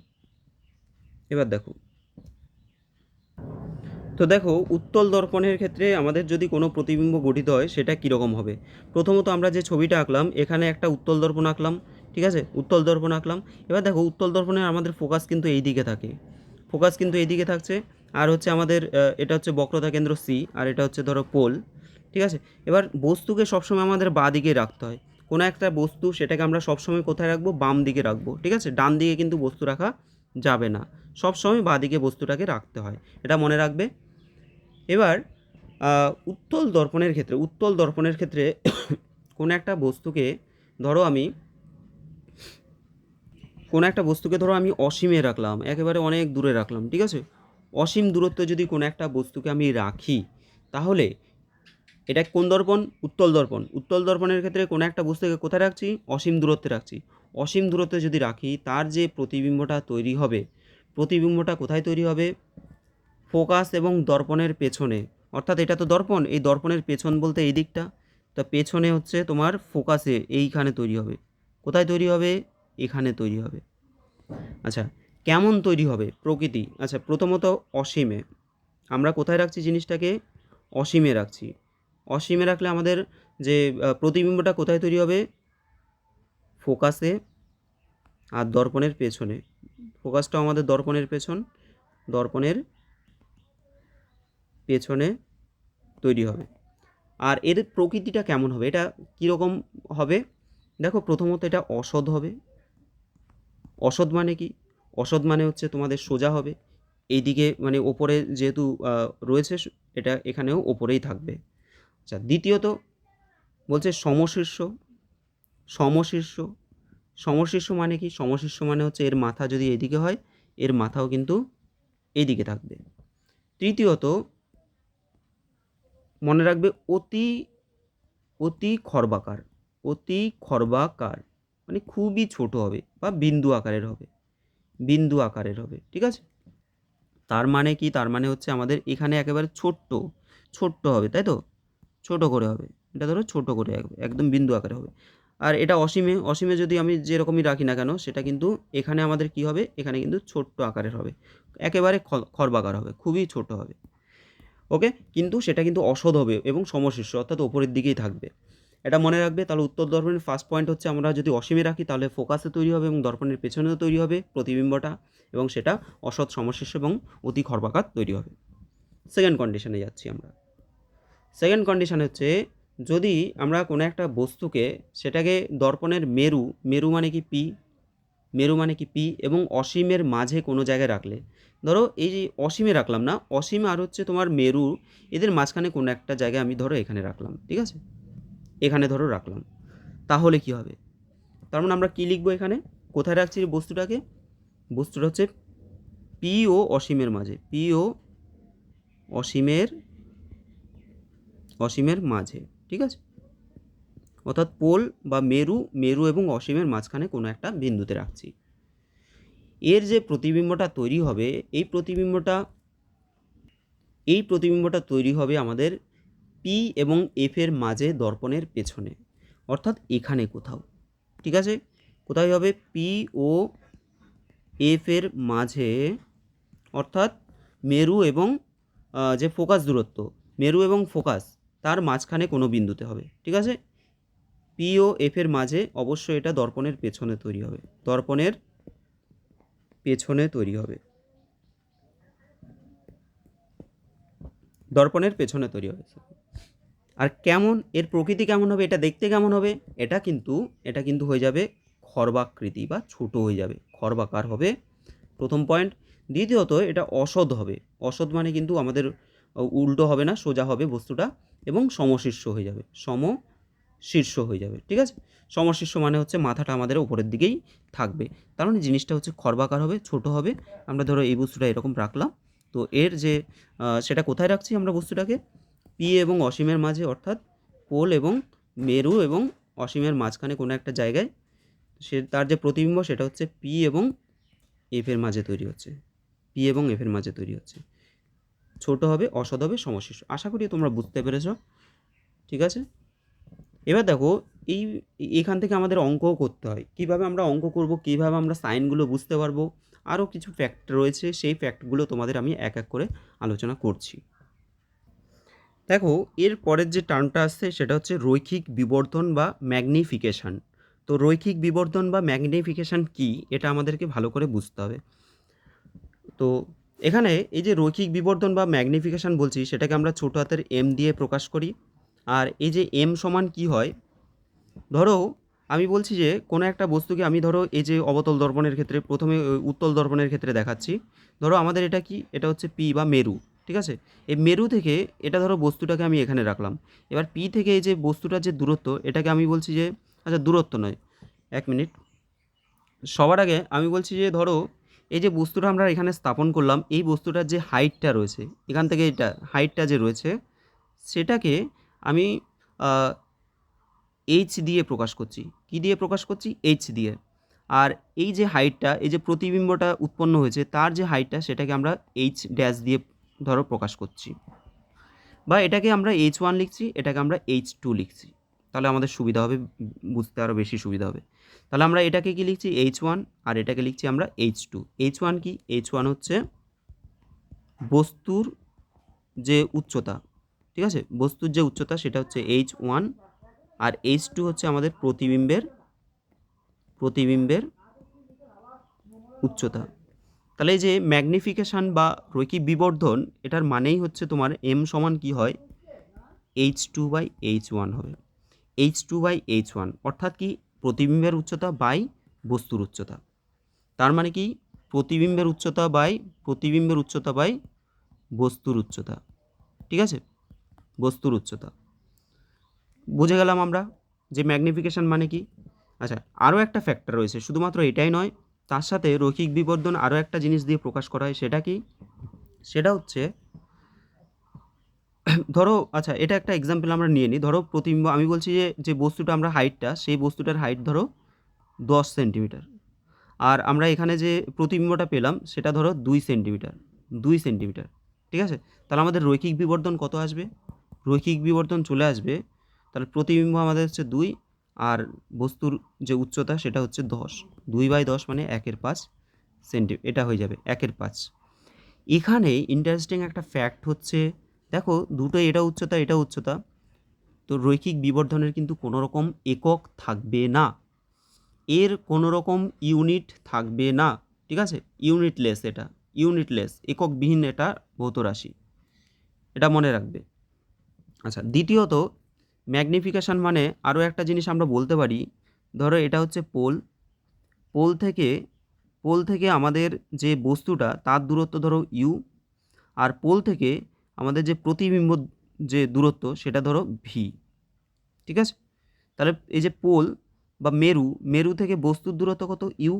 এবার দেখো উত্তল দর্পণের ক্ষেত্রে আমাদের যদি কোনো প্রতিবিম্ব গঠিত হয় সেটা কীরকম হবে। প্রথমত আমরা যে ছবিটা আঁকলাম, এখানে একটা উত্তল দর্পণ আঁকলাম, ঠিক আছে, উত্তল দর্পণ আঁকলাম। এবার দেখো, উত্তল দর্পণের আমাদের ফোকাস কিন্তু এই দিকে থাকছে। আর হচ্ছে আমাদের এটা হচ্ছে বক্রতা কেন্দ্র সি, আর এটা হচ্ছে ধরো পোল, ঠিক আছে। এবার বস্তুকে সবসময় আমাদের বাঁ দিকে রাখতে হয়। কোনো একটা বস্তু, সেটাকে আমরা সবসময় কোথায় রাখবো? বাম দিকে রাখবো, ঠিক আছে। ডান দিকে কিন্তু বস্তু রাখা যাবে না, সবসময় বাঁ দিকে বস্তুটাকে রাখতে হয়, এটা মনে রাখবে। এবার উত্তল দর্পণের ক্ষেত্রে কোনো একটা বস্তুকে ধরো আমি অসীমে রাখলাম, একেবারে অনেক দূরে রাখলাম, ঠিক আছে। অসীম দূরত্বে যদি কোনো একটা বস্তুকে আমি রাখি, তাহলে এটা কোন দর্পণ? উত্তল দর্পণের ক্ষেত্রে কোনো একটা বস্তুকে কোথায় রাখছি? অসীম দূরত্বে রাখছি। অসীম দূরত্বে যদি রাখি, তার যে প্রতিবিম্বটা তৈরি হবে, প্রতিবিম্বটা কোথায় তৈরি হবে? ফোকাস এবং দর্পণের পেছনে। অর্থাৎ এটা তো দর্পণ, এই দর্পণের পেছন বলতে এই দিকটা, তো পেছনে হচ্ছে তোমার ফোকাসে এইখানে তৈরি হবে। কোথায় তৈরি হবে? এখানে তৈরি হবে। আচ্ছা, কেমন তৈরি হবে? প্রকৃতি। আচ্ছা, প্রথমত অসীমে, আমরা কোথায় রাখছি জিনিসটাকে? অসীমে রাখছি। অসীমে রাখলে আমাদের যে প্রতিবিম্বটা কোথায় তৈরি হবে? ফোকাসে আর দর্পণের পেছনে। ফোকাসটাও আমাদের দর্পণের পেছনে তৈরি হবে। আর এর প্রকৃতিটা কেমন হবে? এটা কীরকম হবে? দেখো প্রথমত এটা অসৎ হবে। অসৎ মানে কি? অসৎ মানে হচ্ছে তোমাদের সোজা হবে। এইদিকে মানে ওপরে যেহেতু রয়েছে এটা এখানেও ওপরেই থাকবে। আচ্ছা, দ্বিতীয়ত বলছে সমশীর্ষ। সমশীর্ষ সমশীর্ষ মানে কি? সমশীর্ষ মানে হচ্ছে এর মাথা যদি এদিকে হয়, এর মাথাও কিন্তু এইদিকে থাকবে। তৃতীয়ত মনে রাখবে অতি অতি খর্বাকার। অতি খর্বাকার মানে খুবই ছোট হবে বা বিন্দু আকারের হবে। বিন্দু আকারের হবে, ঠিক আছে? তার মানে কি? তার মানে হচ্ছে আমাদের এখানে একেবারে ছোট্ট ছোট্ট হবে, তাই তো? ছোট করে হবে। এটা ধরো ছোট করে একদম বিন্দু আকারে হবে। আর এটা অসীমে, অসীমে যদি আমি যেরকমই রাখি না কেন সেটা কিন্তু এখানে আমাদের কি হবে? এখানে কিন্তু ছোট্ট আকারের হবে। একেবারে খর্বাকার হবে, খুবই ছোট হবে। ওকে? কিন্তু সেটা কিন্তু অসৎ হবে এবং সমশীর্ষ অর্থাৎ ওপরের দিকেই থাকবে। এটা মনে রাখবে। তাহলে উত্তর দর্পণের ফার্স্ট পয়েন্ট হচ্ছে আমরা যদি অসীমে রাখি তাহলে ফোকাসে তৈরি হবে এবং দর্পণের পেছনেও তৈরি হবে প্রতিবিম্বটা, এবং সেটা অসৎ সমশীর্ষ এবং অতি খর্বাকার তৈরি হবে। সেকেন্ড কন্ডিশনে যাচ্ছি আমরা। সেকেন্ড কন্ডিশন হচ্ছে যদি আমরা কোনো একটা বস্তুকে সেটাকে দর্পণের মেরু, মেরু মানে কি পি, মেরু মানে কি পি এবং অসীমের মাঝে কোনো জায়গায় রাখলে, ধরো এই যে অসীমে রাখলাম না, অসীম আর হচ্ছে তোমার মেরু, এদের মাঝখানে কোনো একটা জায়গায় আমি ধরো এখানে রাখলাম, ঠিক আছে? এখানে ধরো রাখলাম, তাহলে কি হবে? তার মানে আমরা কি লিখবো এখানে? কোথায় রাখছি বস্তুটাকে? বস্তুটা হচ্ছে পি ও অসীমের মাঝে, পি ও অসীমের অসীমের মাঝে, ঠিক আছে? অর্থাৎ পোল বা মেরু, মেরু এবং অসীমের মাঝখানে কোনো একটা বিন্দুতে রাখছি। এর যে প্রতিবিম্বটা তৈরি হবে, এই প্রতিবিম্বটা তৈরি হবে আমাদের পি এবং এফ এর মাঝে দর্পণের পেছনে, অর্থাৎ এখানে কোথাও, ঠিক আছে? কোথায় হবে? পি ও এফ এর মাঝে, অর্থাৎ মেরু এবং যে ফোকাস দূরত্ব, মেরু এবং ফোকাস তার মাঝখানে কোনো বিন্দুতে হবে, ঠিক আছে? পি ও এফ এর মাঝে অবশ্যই এটা দর্পণের পেছনে তৈরি হবে, দর্পণের পেছনে তৈরি হবে, দর্পণের পেছনে তৈরি হবে। আর কেমন এর প্রকৃতি কেমন হবে? এটা দেখতে কেমন হবে? এটা কিন্তু হয়ে যাবে খর্বাকৃতি বা ছোট হয়ে যাবে, খর্বাকার হবে, প্রথম পয়েন্ট। দ্বিতীয়ত এটা অসৎ হবে। অসৎ মানে কিন্তু আমাদের উল্টো হবে না, সোজা হবে বস্তুটা, এবং সমশীর্ষ হয়ে যাবে, সমশীর্ষ হয়ে যাবে, ঠিক আছে? সমশীর্ষ মানে হচ্ছে মাথাটা আমাদের উপরের দিকেই থাকবে, তার মানে জিনিসটা হচ্ছে খর্বাকার হবে, ছোট হবে। আমরা ধরো এই বস্তুটা এরকম রাখলাম, তো এর যে সেটা কোথায় রাখছি আমরা বস্তুটাকে? পি এবং অসীমের মাঝে, অর্থাৎ পোল এবং মেরু এবং অসীমের মাঝখানে কোনো একটা জায়গায়, তার যে প্রতিবিম্ব সেটা হচ্ছে পি এবং এফ এর মাঝে তৈরি হচ্ছে, পি এবং এফ এর মাঝে তৈরি হচ্ছে। ছোট হবে, অসৎ হবে, সমশীর্ষ। আশা করি তোমরা বুঝতে পেরেছ, ঠিক আছে? এবার দেখো এখান থেকে আমাদের অঙ্কও করতে হয়। কিভাবে আমরা অঙ্ক করব, কিভাবে আমরা সাইনগুলো বুঝতে পারবো, আরও কিছু ফ্যাক্ট রয়েছে, সেই ফ্যাক্টগুলো তোমাদের আমি এক এক করে আলোচনা করছি। দেখো এর পরের যে টার্মটা আসছে সেটা হচ্ছে রৈখিক বিবর্ধন বা ম্যাগনিফিকেশান। তো রৈখিক বিবর্ধন বা ম্যাগনিফিকেশান কি, এটা আমাদেরকে ভালো করে বুঝতে হবে। তো এখানে এই যে রৈখিক বিবর্ধন বা ম্যাগনিফিকেশান বলছি, সেটাকে আমরা ছোট হাতের এম দিয়ে প্রকাশ করি। আর এই যে এম সমান কি হয়, ধরো আমি বলছি যে কোনো একটা বস্তুকে আমি ধরো এই যে অবতল দর্পণের ক্ষেত্রে প্রথমে উত্তল দর্পণের ক্ষেত্রে দেখাচ্ছি। ধরো আমাদের এটা কি? এটা হচ্ছে পি বা মেরু, ঠিক আছে? এই মেরু থেকে এটা ধরো বস্তুটাকে আমি এখানে রাখলাম। এবার পি থেকে এই যে বস্তুটার যে দূরত্ব, এটাকে আমি বলছি যে, আচ্ছা দূরত্ব নয়, এক মিনিট, সবার আগে আমি বলছি যে ধরো এই যে বস্তুটা আমরা এখানে স্থাপন করলাম, এই বস্তুটার যে হাইটটা রয়েছে এখান থেকে, এটা হাইটটা যে রয়েছে সেটাকে আমি এইচ দিয়ে প্রকাশ করছি। কি দিয়ে প্রকাশ করছি? এইচ দিয়ে। আর এই যে হাইটটা, এই যে প্রতিবিম্বটা উৎপন্ন হয়েছে তার যে হাইটটা, সেটাকে আমরা এইচ ড্যাশ দিয়ে ধরো প্রকাশ করছি, বা এটাকে আমরা H1 লিখছি, এটাকে আমরা H2 লিখছি। তাহলে আমাদের সুবিধা হবে, বুঝতে আরও বেশি সুবিধা হবে। তাহলে আমরা এটাকে কি লিখছি? H1, আর এটাকে লিখছি আমরা H2। H1 কি? H1 হচ্ছে বস্তুর যে উচ্চতা, ঠিক আছে? বস্তুর যে উচ্চতা সেটা হচ্ছে H1, আর H2 হচ্ছে আমাদের প্রতিবিম্বের উচ্চতা। তাহলে এই যে ম্যাগনিফিকেশান বা রৈখিক বিবর্ধন, এটার মানেই হচ্ছে তোমার এম সমান কি হয়? H2/H1 হবে, H2/H1, অর্থাৎ কি প্রতিবিম্বের উচ্চতা বাই বস্তুর উচ্চতা। তার মানে কি প্রতিবিম্বের উচ্চতা বাই বস্তুর উচ্চতা, ঠিক আছে, বস্তুর উচ্চতা। বুঝে গেলাম আমরা যে ম্যাগনিফিকেশন মানে কি। আচ্ছা, আরও একটা ফ্যাক্টর রয়েছে, শুধুমাত্র এটাই নয়, তার সাথে রৈখিক বিবর্ধন আরও একটা জিনিস দিয়ে প্রকাশ করা হয়। সেটা কি? সেটা হচ্ছে ধরো, আচ্ছা এটা একটা এক্সাম্পল আমরা নিয়ে নিই। ধরো প্রতিবিম্ব, আমি বলছি যে বস্তুটা আমরা হাইটটা, সেই বস্তুটার হাইট ধরো 10 সেন্টিমিটার, আর আমরা এখানে যে প্রতিবিম্বটা পেলাম সেটা ধরো 2 সেন্টিমিটার, ঠিক আছে। তাহলে আমাদের রৈখিক বিবর্ধন কত আসবে? রৈখিক বিবর্ধন চলে আসবে, তাহলে প্রতিবিম্ব আমাদের হচ্ছে 2, আর বস্তুর যে উচ্চতা সেটা হচ্ছে 10। 2/10 মানে 1/5 এটা হয়ে যাবে 1/5। এখানে ইন্টারেস্টিং একটা ফ্যাক্ট হচ্ছে, দেখো দুটো, এটা উচ্চতা, তো রৈখিক বিবর্ধনের কিন্তু কোনো রকম একক থাকবে না, এর কোনো রকম ইউনিট থাকবে না, ঠিক আছে। ইউনিটলেস, এটা ইউনিটলেস, এককবিহীন এটা ভৌত রাশি, এটা মনে রাখবে। আচ্ছা, দ্বিতীয়ত ম্যাগনিফিকেশন মানে আরও একটা জিনিস আমরা বলতে পারি। ধরো এটা হচ্ছে পোল থেকে আমাদের যে বস্তুটা তার দূরত্ব ধরো ইউ, আর পোল থেকে আমাদের যে প্রতিবিম্ব যে দূরত্ব সেটা ধরো ভি, ঠিক আছে। তাহলে এই যে পোল বা মেরু থেকে বস্তুর দূরত্ব কত? ইউ,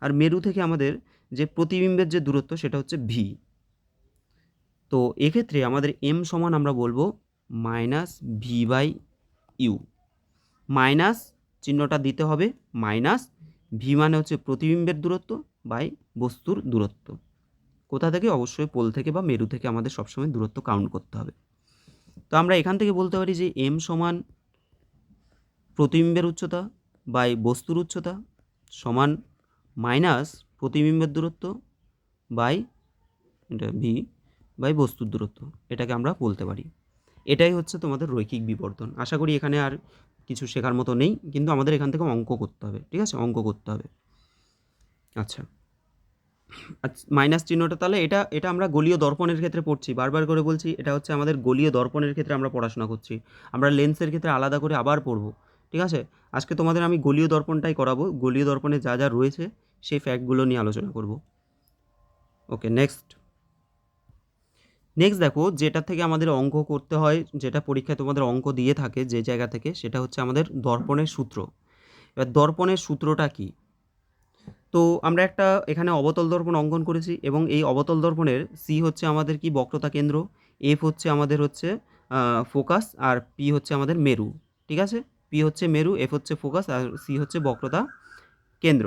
আর মেরু থেকে আমাদের যে প্রতিবিম্বের যে দূরত্ব সেটা হচ্ছে ভি। তো এক্ষেত্রে আমাদের এম সমান আমরা বলবো -v/u। মাইনাস চিহ্নটা দিতে হবে, মাইনাস ভি মানে হচ্ছে প্রতিবিম্বের দূরত্ব বাই বস্তুর দূরত্ব। কোথা থেকে? অবশ্যই পোল থেকে বা মেরু থেকে আমাদের সবসময় দূরত্ব কাউন্ট করতে হবে। তো আমরা এখান থেকে বলতে পারি যে এম সমান প্রতিবিম্বের উচ্চতা বাই বস্তুর উচ্চতা সমান মাইনাস প্রতিবিম্বের দূরত্ব বাই এটা ভি বাই বস্তুর দূরত্ব, এটাকে আমরা বলতে পারি। এটাই হচ্ছে তোমাদের রৈখিক বিবর্ধন। আশা করি এখানে আর কিছু শেখার মতো নেই, কিন্তু আমাদের এখান থেকে অঙ্ক করতে হবে, ঠিক আছে, অঙ্ক করতে হবে। আচ্ছা, মাইনাস চিহ্নটা, তাহলে এটা আমরা গোলীয় দর্পণের ক্ষেত্রে পড়ছি, বারবার করে বলছি, এটা হচ্ছে আমাদের গোলীয় দর্পণের ক্ষেত্রে আমরা পড়াশোনা করছি। আমরা লেন্সের ক্ষেত্রে আলাদা করে আবার পড়বো, ঠিক আছে। আজকে তোমাদের আমি গোলীয় দর্পণটাই করাবো, গোলীয় দর্পণে যা যা রয়েছে সেই ফ্যাক্টগুলো নিয়ে আলোচনা করব। ওকে, নেক্সট দেখো, যেটা থেকে আমাদের অঙ্ক করতে হয়, যেটা পরীক্ষায় তোমাদের অঙ্ক দিয়ে থাকে যে জায়গা থেকে, সেটা হচ্ছে আমাদের দর্পণের সূত্র। এবার দর্পণের সূত্রটা কি? তো আমরা একটা এখানে অবতল দর্পণ অঙ্কন করেছি, এবং এই অবতল দর্পণের সি হচ্ছে আমাদের কি? বক্রতা কেন্দ্র, এফ হচ্ছে আমাদের হচ্ছে ফোকাস, আর পি হচ্ছে আমাদের মেরু, ঠিক আছে। পি হচ্ছে মেরু, এফ হচ্ছে ফোকাস, আর সি হচ্ছে বক্রতা কেন্দ্র।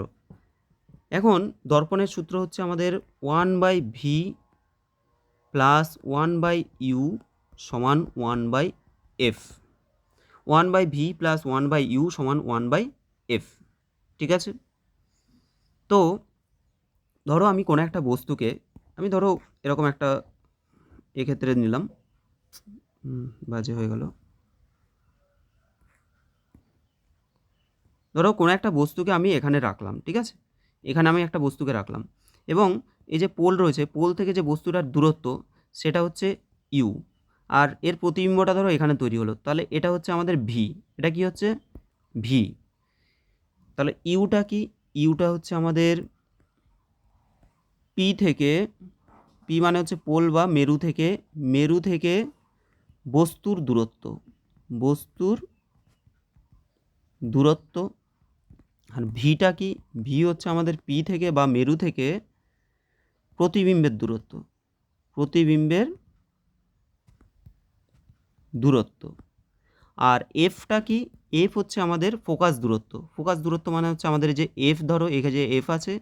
এখন দর্পণের সূত্র হচ্ছে আমাদের 1/v প্লাস 1/u সমান 1/f। 1/v প্লাস 1/u সমান 1/f, ঠিক আছে। তো ধরো আমি কোনো একটা বস্তুকে, আমি ধরো এরকম একটা এক্ষেত্রে নিলাম, বাজে হয়ে গেল। ধরো কোনো একটা বস্তুকে আমি এখানে রাখলাম, ঠিক আছে, এখানে আমি একটা বস্তুকে রাখলাম, এবং এই যে পোল রয়েছে, পোল থেকে যে বস্তুটার দূরত্ব সেটা হচ্ছে ইউ, আর এর প্রতিবিম্বটা ধরো এখানে তৈরি হলো, তাহলে এটা হচ্ছে আমাদের ভি। এটা কি হচ্ছে? ভি। তাহলে ইউটা কি? ইউটা হচ্ছে আমাদের পি থেকে, পি মানে হচ্ছে পোল বা মেরু থেকে বস্তুর দূরত্ব, আর ভিটা কি? ভি হচ্ছে আমাদের পি থেকে বা মেরু থেকে প্রতিবিম্বের দূরত্ব। আর এফটা কি? এফ হচ্ছে আমাদের ফোকাস দূরত্ব মানে হচ্ছে আমাদের যে এফ, ধরো এখানে যে এফ আছে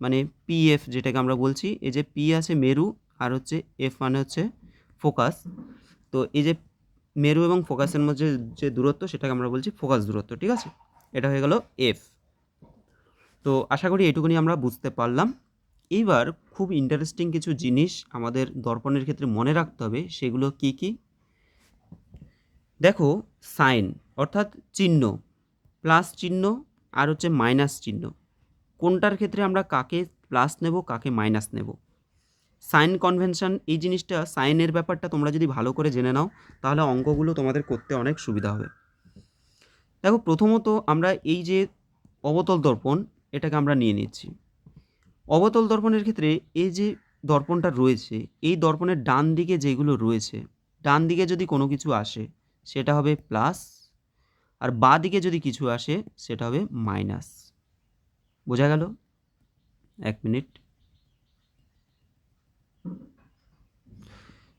মানে পি এফ যেটাকে আমরা বলছি, এই যে পি আছে মেরু, আর হচ্ছে এফ মানে হচ্ছে ফোকাস। তো এই যে মেরু এবং ফোকাসের মধ্যে যে দূরত্ব সেটাকে আমরা বলছি ফোকাস দূরত্ব, ঠিক আছে। এটা হয়ে গেল এফ। তো আশা করি এইটুকুনি আমরা বুঝতে পারলাম। এইবার খুব ইন্টারেস্টিং কিছু জিনিস আমাদের দর্পণের ক্ষেত্রে মনে রাখতে হবে, সেগুলো কি কি? দেখো, সাইন অর্থাৎ চিহ্ন, প্লাস চিহ্ন আর হচ্ছে মাইনাস চিহ্ন, কোনটার ক্ষেত্রে আমরা কাকে প্লাস নেব কাকে মাইনাস নেব। সাইন কনভেনশন, এই জিনিসটা, সাইনের ব্যাপারটা তোমরা যদি ভালো করে জেনে নাও তাহলে অঙ্কগুলো তোমাদের করতে অনেক সুবিধা হবে। দেখো প্রথমত আমরা এই যে অবতল দর্পণ এটাকে আমরা নিয়ে নিচ্ছি। অবতল দর্পণের ক্ষেত্রে এই যে দর্পণটা রয়েছে, এই দর্পণের ডান দিকে যেগুলো রয়েছে, ডান দিকে যদি কোনো কিছু আসে সেটা হবে প্লাস, আর বাঁ দিকে যদি কিছু আসে সেটা হবে মাইনাস। বোঝা গেল? 1 মিনিট।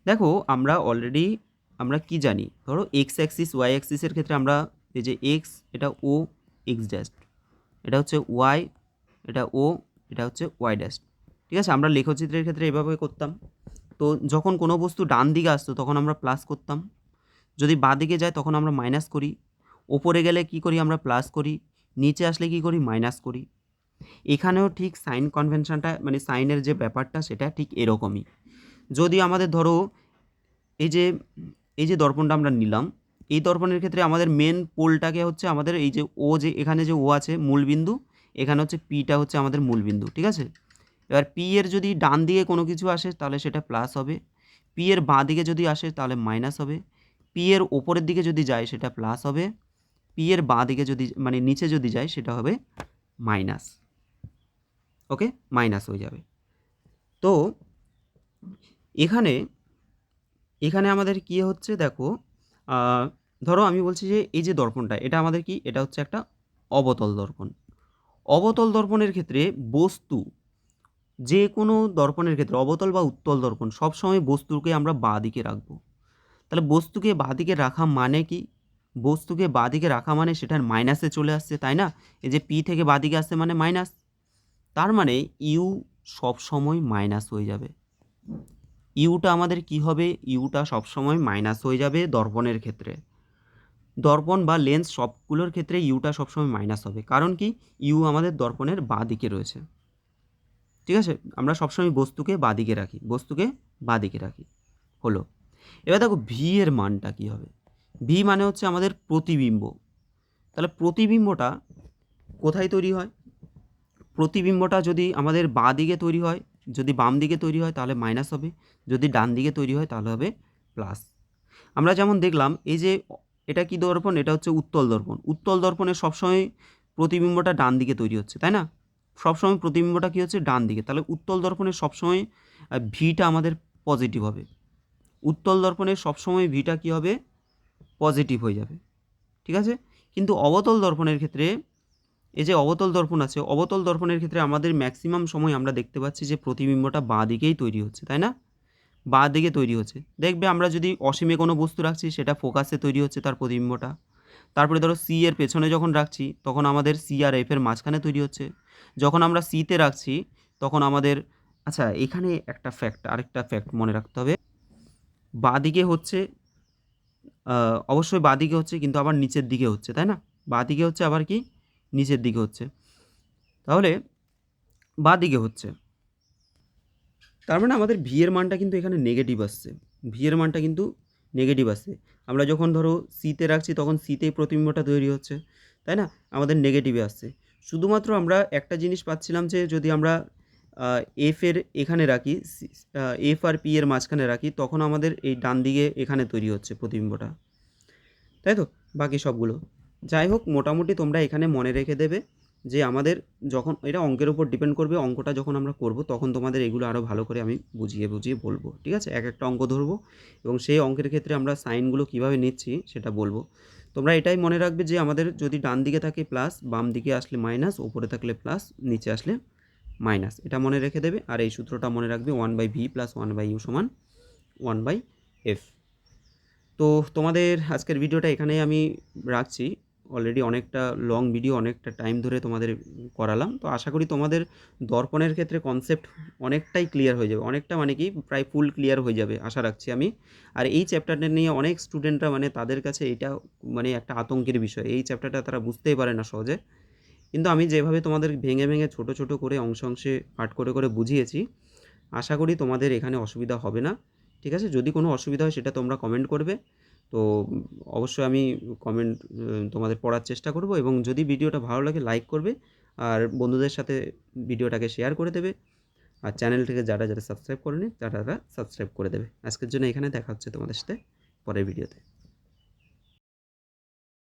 দেখো আমরা অলরেডি আমরা কি জানি, ধরো এক্স অ্যাক্সিস ওয়াই অ্যাক্সিসের ক্ষেত্রে আমরা এই যে এক্স এটা ও এক্স ড্যাশ, এটা হচ্ছে ওয়াই এটা ও, এটা হচ্ছে ওয়াই ড্যাশ। ঠিক আছে, আমরা লেখচিত্রের ক্ষেত্রে এভাবে করতাম। তো যখন কোনো বস্তু ডান দিকে আসতো তখন আমরা প্লাস করতাম, যদি বাঁ দিকে যায় তখন আমরা মাইনাস করি, ওপরে গেলে কি করি আমরা প্লাস করি, নিচে আসলে কি করি মাইনাস করি। এখানেও ঠিক সাইন কনভেনশনটা মানে সাইনের যে ব্যাপারটা সেটা ঠিক এরকমই। যদি আমাদের ধরো এই যে দর্পণটা আমরা নিলাম, এই দর্পণের ক্ষেত্রে আমাদের মেন পোলটাকে হচ্ছে আমাদের এই যে ও, যে এখানে যে ও আছে মূলবিন্দু, এখানে হচ্ছে পিটা হচ্ছে আমাদের মূলবিন্দু। ঠিক আছে, এবার পি এর যদি ডান দিকে কোনো কিছু আসে তাহলে সেটা প্লাস হবে, পি এর বাঁ দিকে যদি আসে তাহলে মাইনাস হবে, পি এর ওপরের দিকে যদি যায় সেটা প্লাস হবে, পি এর বাঁ দিকে যদি মানে নিচে যদি যায় সেটা হবে মাইনাস। ওকে, মাইনাস হয়ে যাবে। তো এখানে এখানে আমাদের কি হচ্ছে দেখো, ধরো আমি বলছি যে এই যে দর্পণটা এটা আমাদের কি, এটা হচ্ছে একটা অবতল দর্পণ। অবতল দর্পণের ক্ষেত্রে বস্তু, যে কোনো দর্পণের ক্ষেত্রে অবতল বা উত্তল দর্পণ সবসময় বস্তুকে আমরা বাঁ দিকে রাখবো। তাহলে বস্তুকে বাঁ দিকে রাখা মানে কি, বস্তুকে বাঁ দিকে রাখা মানে সেটার মাইনাসে চলে আসছে, তাই না? এই যে পি থেকে বাঁ দিকে আসছে মানে মাইনাস, তার মানে ইউ সবসময় মাইনাস হয়ে যাবে। ইউটা আমাদের কি হবে, ইউটা সবসময় মাইনাস হয়ে যাবে দর্পণের ক্ষেত্রে। দর্পণ বা লেন্স সবগুলোর ক্ষেত্রে ইউটা সবসময় মাইনাস হবে, কারণ কি ইউ আমাদের দর্পণের বাঁ দিকে রয়েছে। ঠিক আছে, আমরা সবসময় বস্তুকে বাঁ দিকে রাখি, বস্তুকে বাঁ দিকে রাখি। হলো, এবার দেখো ভি এর মানটা কী হবে। ভি মানে হচ্ছে আমাদের প্রতিবিম্ব। তাহলে প্রতিবিম্বটা কোথায় তৈরি হয়, প্রতিবিম্বটা যদি আমাদের বাঁ দিকে তৈরি হয়, যদি বাম দিকে তৈরি হয় তাহলে মাইনাস হবে, যদি ডান দিকে তৈরি হয় তাহলে হবে প্লাস। আমরা যেমন দেখলাম এই যে এটা কি দর্পণ, এটা হচ্ছে উত্তল দর্পণ। উত্তল দর্পণে সবসময় প্রতিবিম্বটা ডান দিকে তৈরি হচ্ছে, তাই না? সবসময় প্রতিবিম্বটা কী হচ্ছে ডান দিকে, তাহলে উত্তল দর্পণে সবসময় ভিটা আমাদের পজিটিভ হবে। উত্তল দর্পণে সবসময় ভিটা কী হবে, পজিটিভ হয়ে যাবে। ঠিক আছে, কিন্তু অবতল দর্পণের ক্ষেত্রে এই যে অবতল দর্পণ আছে, অবতল দর্পণের ক্ষেত্রে আমাদের ম্যাক্সিমাম সময় আমরা দেখতে পাচ্ছি যে প্রতিবিম্বটা বাঁ দিকেই তৈরি হচ্ছে, তাই না? বাঁ দিকে তৈরি হচ্ছে। দেখবে আমরা যদি অসীমে কোনো বস্তু রাখছি সেটা ফোকাসে তৈরি হচ্ছে তার প্রতিবিম্বটা। তারপরে ধরো সি এর পেছনে যখন রাখছি তখন আমাদের সি আর এফ এর মাঝখানে তৈরি হচ্ছে। যখন আমরা সিতে রাখছি তখন আমাদের, আচ্ছা এখানে একটা ফ্যাক্ট, আরেকটা ফ্যাক্ট মনে রাখতে হবে, বাঁ দিকে হচ্ছে অবশ্যই বাঁ দিকে হচ্ছে কিন্তু আবার নিচের দিকে হচ্ছে, তাই না? বাঁ দিকে হচ্ছে আবার কি নিচের দিকে হচ্ছে, তাহলে বাঁ দিকে হচ্ছে, তার মানে আমাদের ভি এর মানটা কিন্তু এখানে নেগেটিভ আসছে, ভি এর মানটা কিন্তু নেগেটিভ আসছে। আমরা যখন ধরো সিতে রাখছি তখন সিতেই প্রতিবিম্বটা তৈরি হচ্ছে, তাই না? আমাদের নেগেটিভে আসছে। শুধুমাত্র আমরা একটা জিনিস পাচ্ছিলাম যে যদি আমরা এফ এর এখানে রাখি, এফ আর পি এর মাঝখানে রাখি তখন আমাদের এই ডান দিকে এখানে তৈরি হচ্ছে প্রতিবিম্বটা, তাই তো? বাকি সবগুলো যাই হোক, মোটামুটি তোমরা এখানে মনে রেখে দেবে যে আমাদের যখন এটা অঙ্কের উপর ডিপেন্ড করবে, অঙ্কটা যখন আমরা করব তখন তোমাদের এগুলো আরও ভালো করে আমি বুঝিয়ে বুঝিয়ে বলবো। ঠিক আছে, এক একটা অঙ্ক ধরবো এবং সেই অঙ্কের ক্ষেত্রে আমরা সাইনগুলো কীভাবে নিচ্ছি সেটা বলবো। তোমরা এটাই মনে রাখবে যে আমাদের যদি ডান দিকে থাকে প্লাস, বাম দিকে আসলে মাইনাস, ওপরে থাকলে প্লাস, নিচে আসলে মাইনাস, এটা মনে রেখে দেবে। আর এই সূত্রটা মনে রাখবে 1/v + 1/u = 1/f। তো তোমাদের আজকের ভিডিওটা এখানেই আমি রাখছি। অলরেডি অনেকটা লং ভিডিও, অনেকটা টাইম ধরে তোমাদের করালাম। তো আশা করি তোমাদের দর্পণের ক্ষেত্রে কনসেপ্ট অনেকটাই ক্লিয়ার হয়ে যাবে। অনেকটা মানে কি প্রায় ফুল ক্লিয়ার হয়ে যাবে আশা রাখছি আমি। আর এই চ্যাপ্টারটা নিয়ে অনেক স্টুডেন্টরা মানে তাদের কাছে এটা মানে একটা আতঙ্কের বিষয়। এই চ্যাপ্টারটা তারা বুঝতেই পারে না সহজে। কিন্তু আমি যেভাবে তোমাদের ভেঙে, ভেঙে ছোট, ছোট করে অংশে, অংশে পাঠ করে, করে বুঝিয়েছি, আশা করি তোমাদের এখানে অসুবিধা হবে না। ঠিক আছে? যদি কোনো অসুবিধা হয় সেটা তোমরা কমেন্ট করবে। তো অবশ্যই আমি কমেন্ট তোমাদের পড়ার চেষ্টা করব এবং যদি ভিডিওটা ভালো লাগে লাইক করবে আর বন্ধুদের সাথে ভিডিওটাকে শেয়ার করে দেবে। আর চ্যানেলটিকে যারা, যারা সাবস্ক্রাইব করেনি তারা সাবস্ক্রাইব করে দেবে। আজকের জন্য এখানে দেখা হচ্ছে তোমাদের সাথে পরের ভিডিওতে।